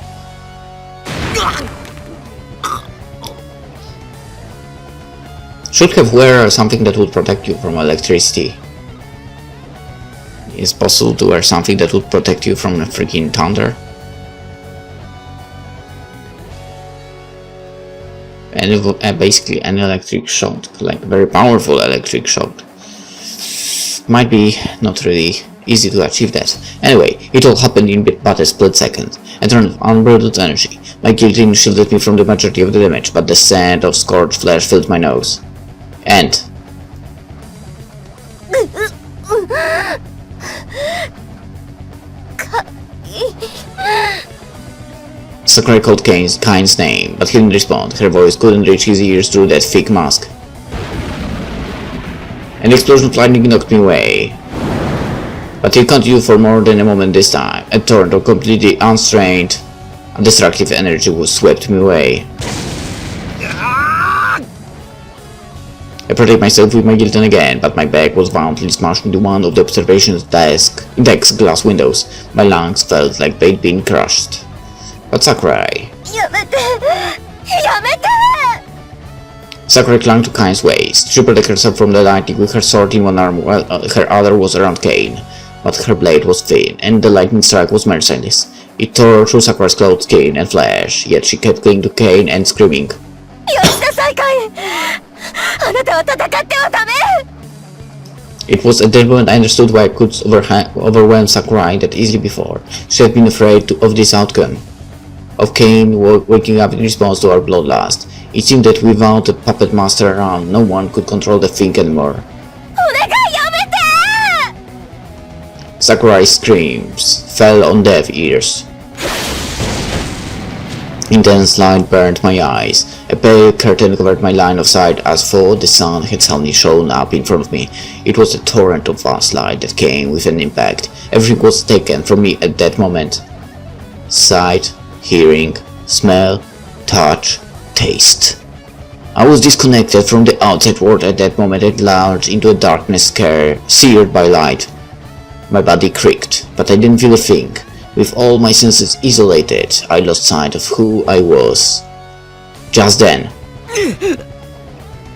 Should have wear something that would protect you from electricity. It's possible to wear something that would protect you from a freaking thunder. And basically an electric shock, like very powerful electric shock. Might be not really easy to achieve that. Anyway, it all happened in but a split second. A turn of unbridled energy. My guillotine shielded me from the majority of the damage, but the scent of scorched flesh filled my nose. And Sakurai called Kane's name, but he didn't respond. Her voice couldn't reach his ears through that thick mask. An explosion of lightning knocked me away. But it continued for more than a moment this time. A torrent of completely unstrained, destructive energy swept me away. I protected myself with my guillotine again, but my back was violently smashed into one of the observation deck's glass windows. My lungs felt like they'd been crushed. But Sakurai... Sakurai clung to Kane's waist. She protected herself from the lightning with her sword in one arm while her other was around Kane. But her blade was thin, and the lightning strike was merciless. It tore through Sakurai's clothed skin and flesh, yet she kept clinging to Kane and screaming. It was at that moment I understood why I could overwhelm Sakurai that easily before. She had been afraid of this outcome. Of Kane waking up in response to our bloodlust. It seemed that without a puppet master around, no one could control the thing anymore. Sakurai's screams fell on deaf ears. Intense light burned my eyes. A pale curtain covered my line of sight as though the sun had suddenly shown up in front of me. It was a torrent of vast light that came with an impact. Everything was taken from me at that moment. Sight, hearing, smell, touch, taste. I was disconnected from the outside world at that moment and plunged into a darkness seared by light. My body creaked, but I didn't feel a thing. With all my senses isolated, I lost sight of who I was. Just then,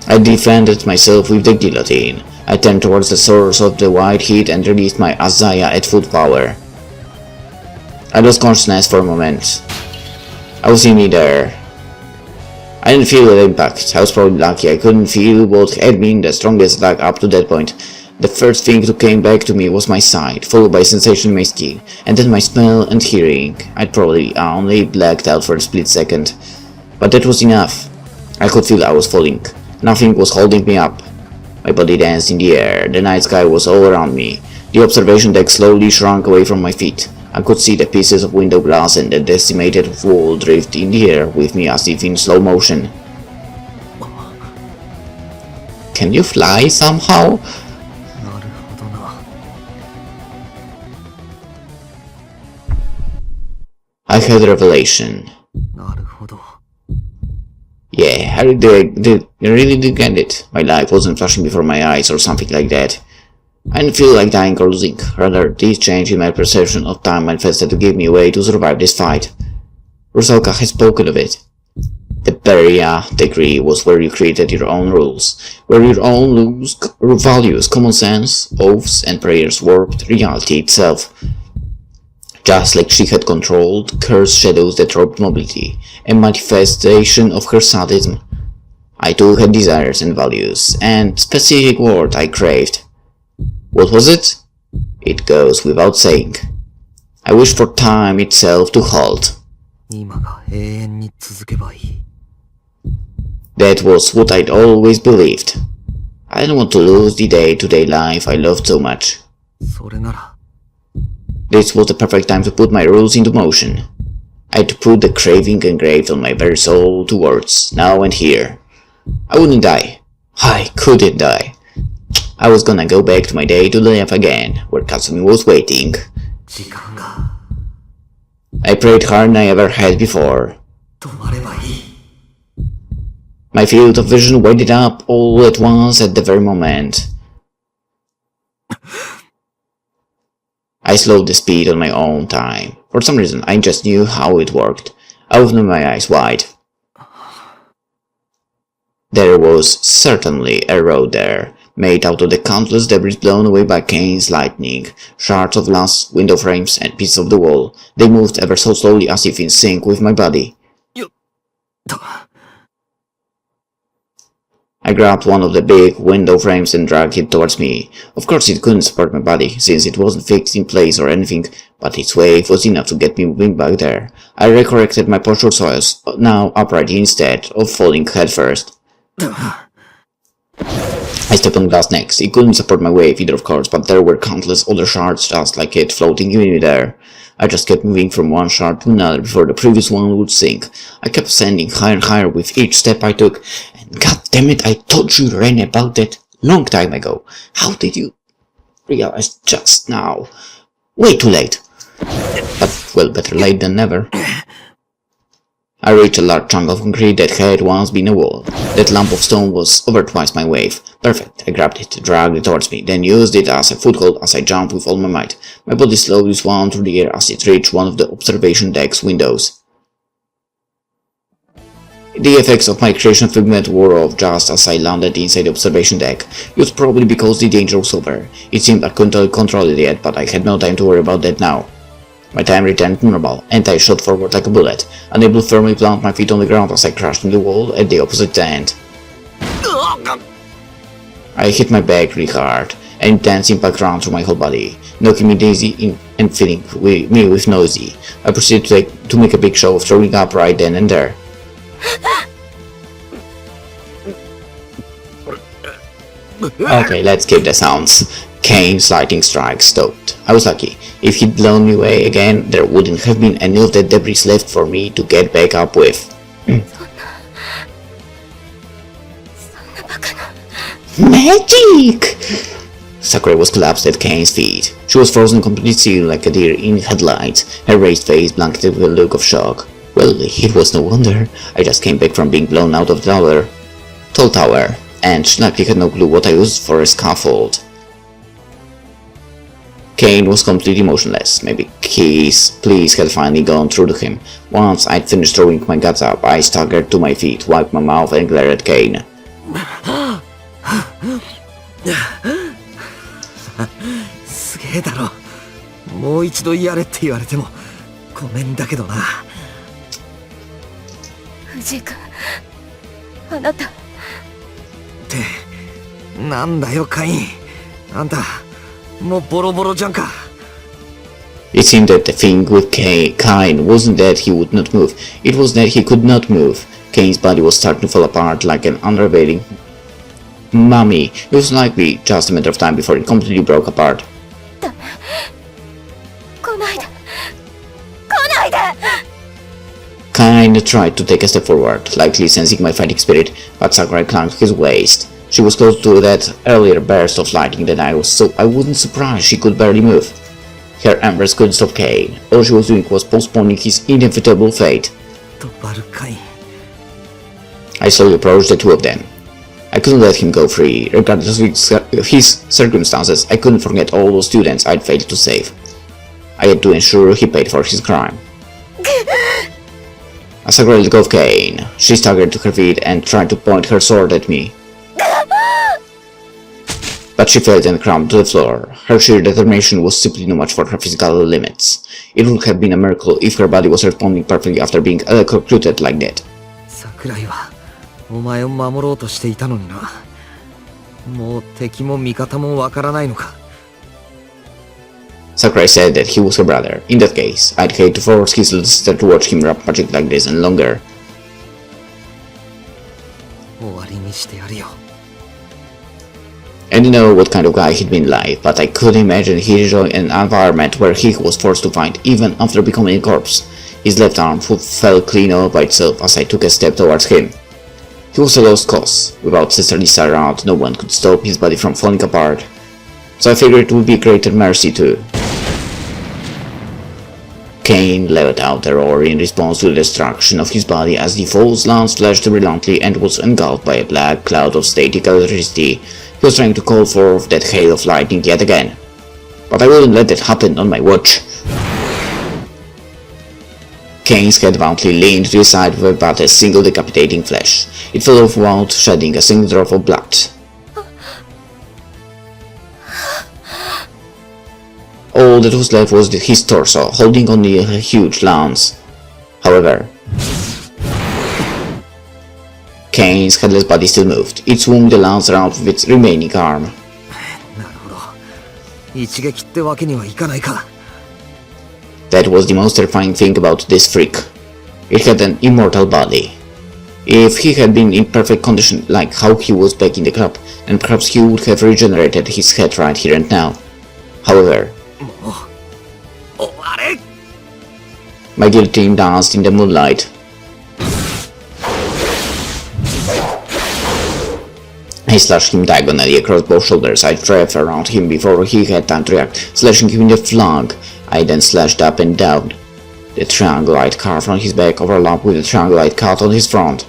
I defended myself with the guillotine. I turned towards the source of the white heat and released my Azaya at full power. I lost consciousness for a moment. I was in midair. I didn't feel the impact. I was probably lucky. I couldn't feel what had been the strongest attack up to that point. The first thing that came back to me was my sight, followed by sensation in my skin, and then my smell and hearing. I'd probably only blacked out for a split second. But that was enough. I could feel I was falling. Nothing was holding me up. My body danced in the air. The night sky was all around me. The observation deck slowly shrunk away from my feet. I could see the pieces of window glass and the decimated wall drift in the air with me as if in slow motion. Can you fly somehow? I had a revelation. なるほど。 Yeah, I really did get it. My life wasn't flashing before my eyes or something like that. I didn't feel like dying or losing. Rather, this change in my perception of time manifested to give me a way to survive this fight. Rusalka has spoken of it. The Beria degree was where you created your own rules, where your own values, common sense, oaths, and prayers warped reality itself. Just like she had controlled cursed shadows that robbed mobility, a manifestation of her sadism. I took her desires and values, and specific word I craved. What was it? It goes without saying. I wish for time itself to halt. 今が永遠に続けばいい。 That was what I'd always believed. I didn't want to lose the day-to-day life I loved so much. それなら、 This was the perfect time to put my rules into motion. I had to put the craving engraved on my very soul to words, now and here. I wouldn't die. I couldn't die. I was gonna go back to my day to live again, where Katsumi was waiting. 時間が I prayed harder than I ever had before. 止まればいい。 My field of vision widened up all at once at the very moment. I slowed the speed on my own time. For some reason, I just knew how it worked. I opened my eyes wide. There was certainly a road there, made out of the countless debris blown away by Kane's lightning, shards of glass, window frames, and pieces of the wall. They moved ever so slowly as if in sync with my body. I grabbed one of the big window frames and dragged it towards me. Of course it couldn't support my body, since it wasn't fixed in place or anything, but its weight was enough to get me moving back there. I recorrected my posture so I was now upright instead of falling headfirst. I stepped on glass next. It couldn't support my weight either, of course, but there were countless other shards just like it floating in midair. I just kept moving from one shard to another before the previous one would sink. I kept ascending higher and higher with each step I took, and god damn it, I told you, Ren, about that long time ago. How did you realize just now? Way too late. But, well, better late than never. I reached a large chunk of concrete that had once been a wall. That lump of stone was over twice my weight. Perfect. I grabbed it, dragged it towards me, then used it as a foothold as I jumped with all my might. My body slowly swam through the air as it reached one of the observation deck's windows. The effects of my creation figment wore off just as I landed inside the observation deck. It was probably because the danger was over. It seemed I couldn't control it yet, but I had no time to worry about that now. My time returned to normal, and I shot forward like a bullet, unable to firmly plant my feet on the ground as I crashed into the wall at the opposite end. I hit my back really hard, an intense impact ran through my whole body, knocking me dizzy and filling me with nausea. I proceeded to make a big show of throwing up right then and there. Okay, let's keep the sounds. Kane's lightning strike stopped. I was lucky. If he'd blown me away again, there wouldn't have been any of that debris left for me to get back up with. Magic! Sakura was collapsed at Kane's feet. She was frozen completely like a deer in headlights, her raised face blanketed with a look of shock. Well, it was no wonder. I just came back from being blown out of the tall tower, and she likely had no clue what I used for a scaffold. Kane was completely motionless. Maybe his pleas had finally gone through to him. Once I'd finished throwing my guts up, I staggered to my feet, wiped my mouth and glared at Kane. すげえだろ。もう一度やれって言われてもごめんだけどな。藤井君、あなた。ってなんだよカイン。あんたもうボロボロじゃんか。 It seemed that the thing with Kane wasn't that he would not move, it was that he could not move. Kane's body was starting to fall apart like an unraveling mummy. It was likely just a matter of time before it completely broke apart. ダメ。来ないで。来ないで。 Kane tried to take a step forward, likely sensing my fighting spirit, but Sakurai clung to his waist. She was close to that earlier burst of lightning than I was, so I wasn't surprised she could barely move. Her embers couldn't stop Kane. All she was doing was postponing his inevitable fate. とバルカイン。 I slowly approached the two of them. I couldn't let him go free. Regardless of his circumstances, I couldn't forget all those students I'd failed to save. I had to ensure he paid for his crime. As I let go of Kane, she staggered to her feet and tried to point her sword at me. But she failed and crumbled to the floor. Her sheer determination was simply no match for her physical limits. It would have been a miracle if her body was responding perfectly after being electrocuted like that. 桜井はお前を守ろうとしていたのにな。もう敵も味方もわからないのか。 Sakurai said that he was her brother. In that case, I'd hate to force his little sister to watch him rap magic like this and longer. 終わりにしてやるよ。 I didn't know what kind of guy he'd been like, but I could imagine he enjoyed an environment where he was forced to fight even after becoming a corpse. His left arm fell clean all by itself as I took a step towards him. He was a lost cause. Without Sister Lisa around, no one could stop his body from falling apart. So I figured it would be greater mercy too. Kane let out a roar in response to the destruction of his body as the false lance flashed brilliantly and was engulfed by a black cloud of static electricity. He was trying to call forth that hail of lightning yet again. But I wouldn't let that happen on my watch. Kane's head violently leaned to the side with but a single decapitating flash. It fell off without shedding a single drop of blood. All that was left was his torso, holding only a huge lance. However, Kane's headless body still moved. It swung the lance around with its remaining arm. なるほど。一撃ってわけにはいかないか。 That was the most terrifying thing about this freak. It had an immortal body. If he had been in perfect condition like how he was back in the club, then perhaps he would have regenerated his head right here and now. However, もう終われ。 my guillotine danced in the moonlight. I slashed him diagonally across both shoulders. I wrapped around him before he had time to react, slashing him in the flank. I then slashed up and down. The triangle-eyed carve on his back overlapped with the triangle-eyed cut on his front.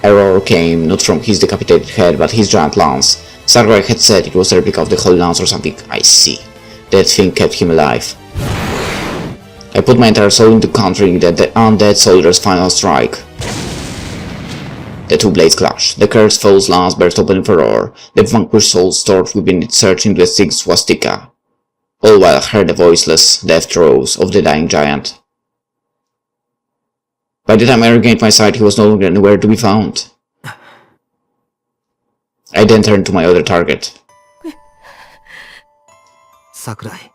A roar came not from his decapitated head but his giant lance. Sakurai had said it was a replica of the Holy Lance or something. I see. That thing kept him alive. I put my entire soul into countering the undead soldier's final strike. The two blades clashed. The cursed foe's lance burst open with a roar. The vanquished soul stored within it surged into a sixth swastika. All while I heard the voiceless death throes of the dying giant. By the time I regained my sight, he was no longer anywhere to be found. I then turned to my other target. 桜井。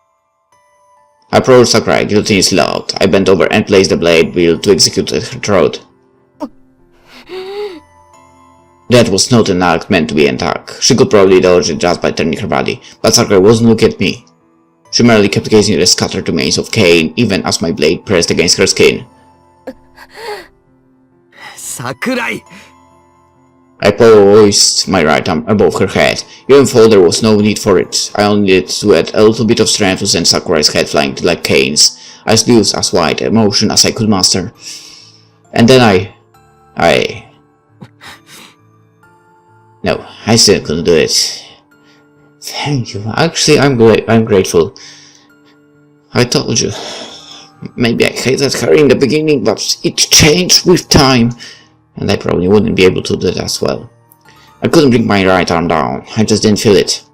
I approached Sakurai, guillotine is loud. I bent over and placed the blade wheel to execute at her throat. That was not an act meant to be an attack. She could probably dodge it just by turning her body, but Sakurai wasn't looking at me. She merely kept gazing at the scattered remains of Kane, even as my blade pressed against her skin. 桜井。 I poised my right arm above her head. Even though there was no need for it, I only needed to add a little bit of strength to send Sakurai's head flying like Kane's. I used as wide a motion as I could master. And then No, I still couldn't do it. Thank you. Actually, I'm grateful. I told you. Maybe I hated her in the beginning, but it changed with time. And I probably wouldn't be able to do that as well. I couldn't bring my right arm down. I just didn't feel it.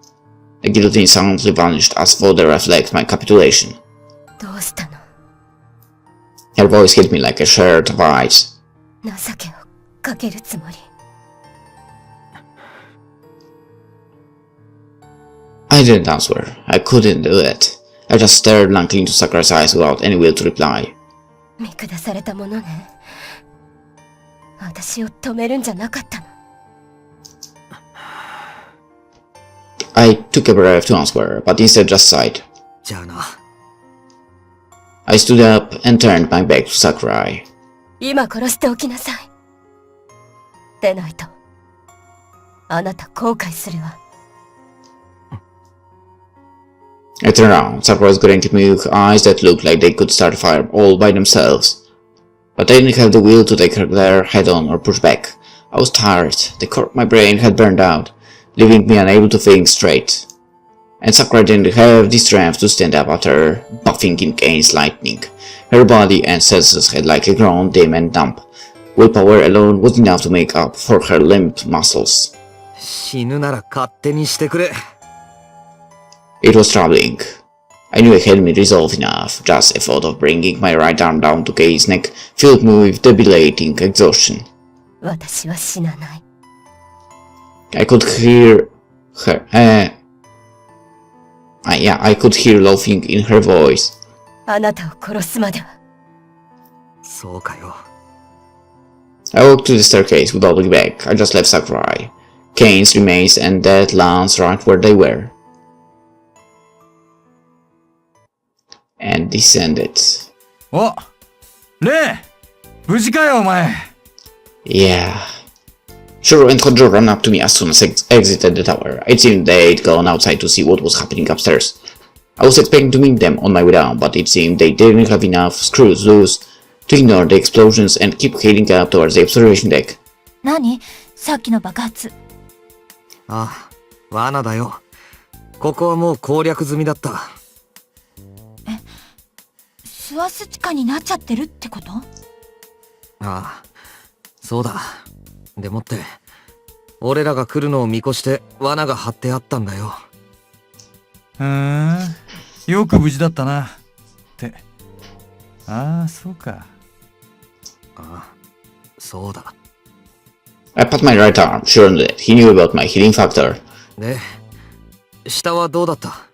The guillotine silently vanished as though to reflect my capitulation. どうしたの？ Her voice hit me like a shard of ice. 情けをかけるつもり。I didn't answer. I couldn't do it. I just stared blankly into Sakurai's eyes without any will to reply. 見下されたものね。私を止めるんじゃなかったの。I took a breath to answer, but instead just sighed. じゃあな。 I stood up and turned my back to Sakurai. 今殺しておきなさい。でないと、あなた後悔するわ。I turned around. Sakura was grinning at me with eyes that looked like they could start a fire all by themselves. But I didn't have the will to take her glare head on or push back. I was tired. The core of my brain had burned out, leaving me unable to think straight. And Sakura didn't have the strength to stand up after buffing in Kane's lightning. Her body and senses had likely grown dim and numb. Willpower alone was enough to make up for her limp muscles. 死ぬなら勝手にしてくれ。 It was troubling. I knew I hadn't been resolved enough. Just the thought of bringing my right arm down to Kay's neck filled me with debilitating exhaustion. 私は死なない。I could hear her. I could hear laughing in her voice. あなたを殺すまでは。そうかよ。 I walked to the staircase without looking back. I just left Sakurai, Kane's remains, and that lance right where they were. And descended. おレイ無事かよお前 Yeah. Shuro and Kojo ran up to me as soon as I exited the tower. It seemed they'd gone outside to see what was happening upstairs. I was expecting to meet them on my way down, but it seemed they didn't have enough screws loose to ignore the explosions and keep heading up towards the observation deck. 何？さっきの爆発。ああ、罠だよ。ここはもう攻略済みだった。スワス地下になっちゃってるってこと？ああ、そうだ。でもって、俺らが来るのを見越して罠が張ってあったんだよ。ふーんよく無事だったなってああそうかああ、そうだ。I pat my right arm, sure that he knew about my healing factor. で、下はどうだった？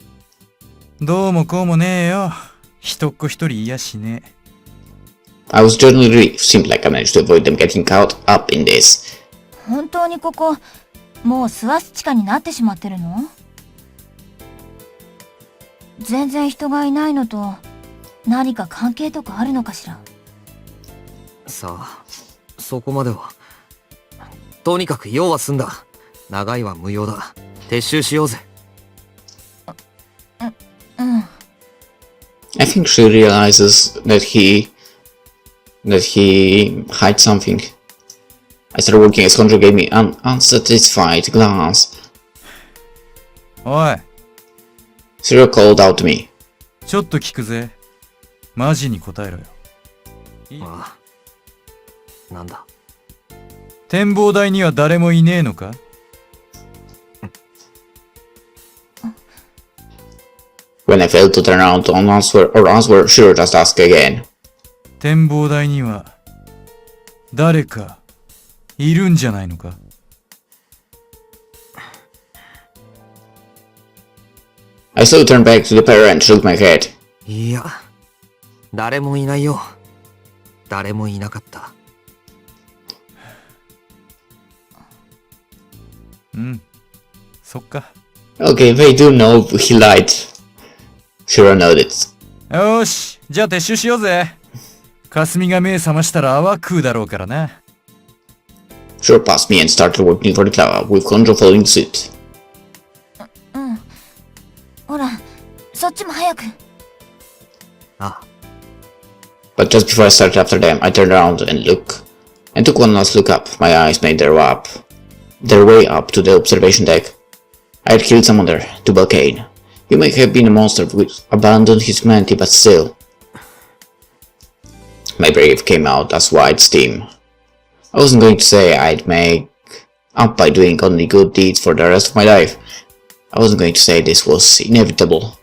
どうもこうもねえよ一っ子一人いやしね I was genuinely relieved. Seemed like I managed to avoid them getting caught up in this. 本当にここ、もうスワス地下になってしまってるの？全然人がいないのと何か関係とかあるのかしら？さあ、そこまでは。とにかく用は済んだ。長いは無用だ。撤収しようぜ。I think she realizes that he hides something. I started working as Conjo gave me an unsatisfied glance. おい Zero called out to me. ちょっと聞くぜマジに答えろよああ、なんだ。展望台には誰もいねえのか When I failed to turn around to answer, Shiro just asked again. 展望台には誰かいるんじゃないのか I slowly turned back to the pair and shook my head. いや、誰もいないよ。誰もいなかった。うんそっか Okay, they do know he lied. Shiro nodded. よーしじゃあ撤収しようぜ霞が目覚ましたら泡食うだろうからな Shiro passed me and started working for the tower, with Conjo following suit. ほら、そっちも早く。ああ、 But just before I started after them, I turned around and took one last look up. My eyes made their way up to the observation deck. I had killed someone there, Tubal Cain. He may have been a monster with abandoned his humanity, but still. My brave came out as white steam. I wasn't going to say I'd make up by doing only good deeds for the rest of my life. I wasn't going to say this was inevitable.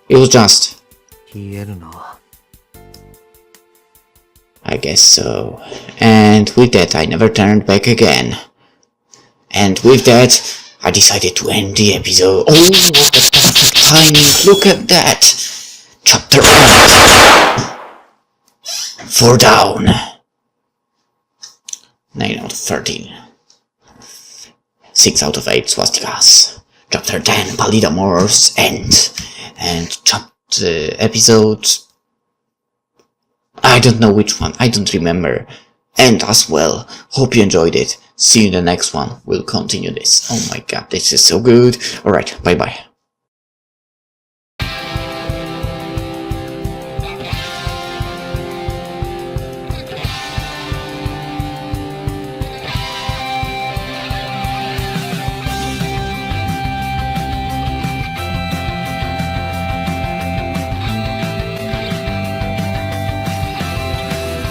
It was just. 消えるな。I guess so. And with that, I never turned back again. And with that, I decided to end the episode. Oh, what a perfect timing! Look at that! Chapter 8. 4 down. 9 out of 13. 6 out of 8 swastikas. Chapter 10, Palidamor's End. And episode... I don't know which one, I don't remember. And as well, hope you enjoyed it. See you in the next one, we'll continue this. Oh my god, this is so good. Alright, bye bye.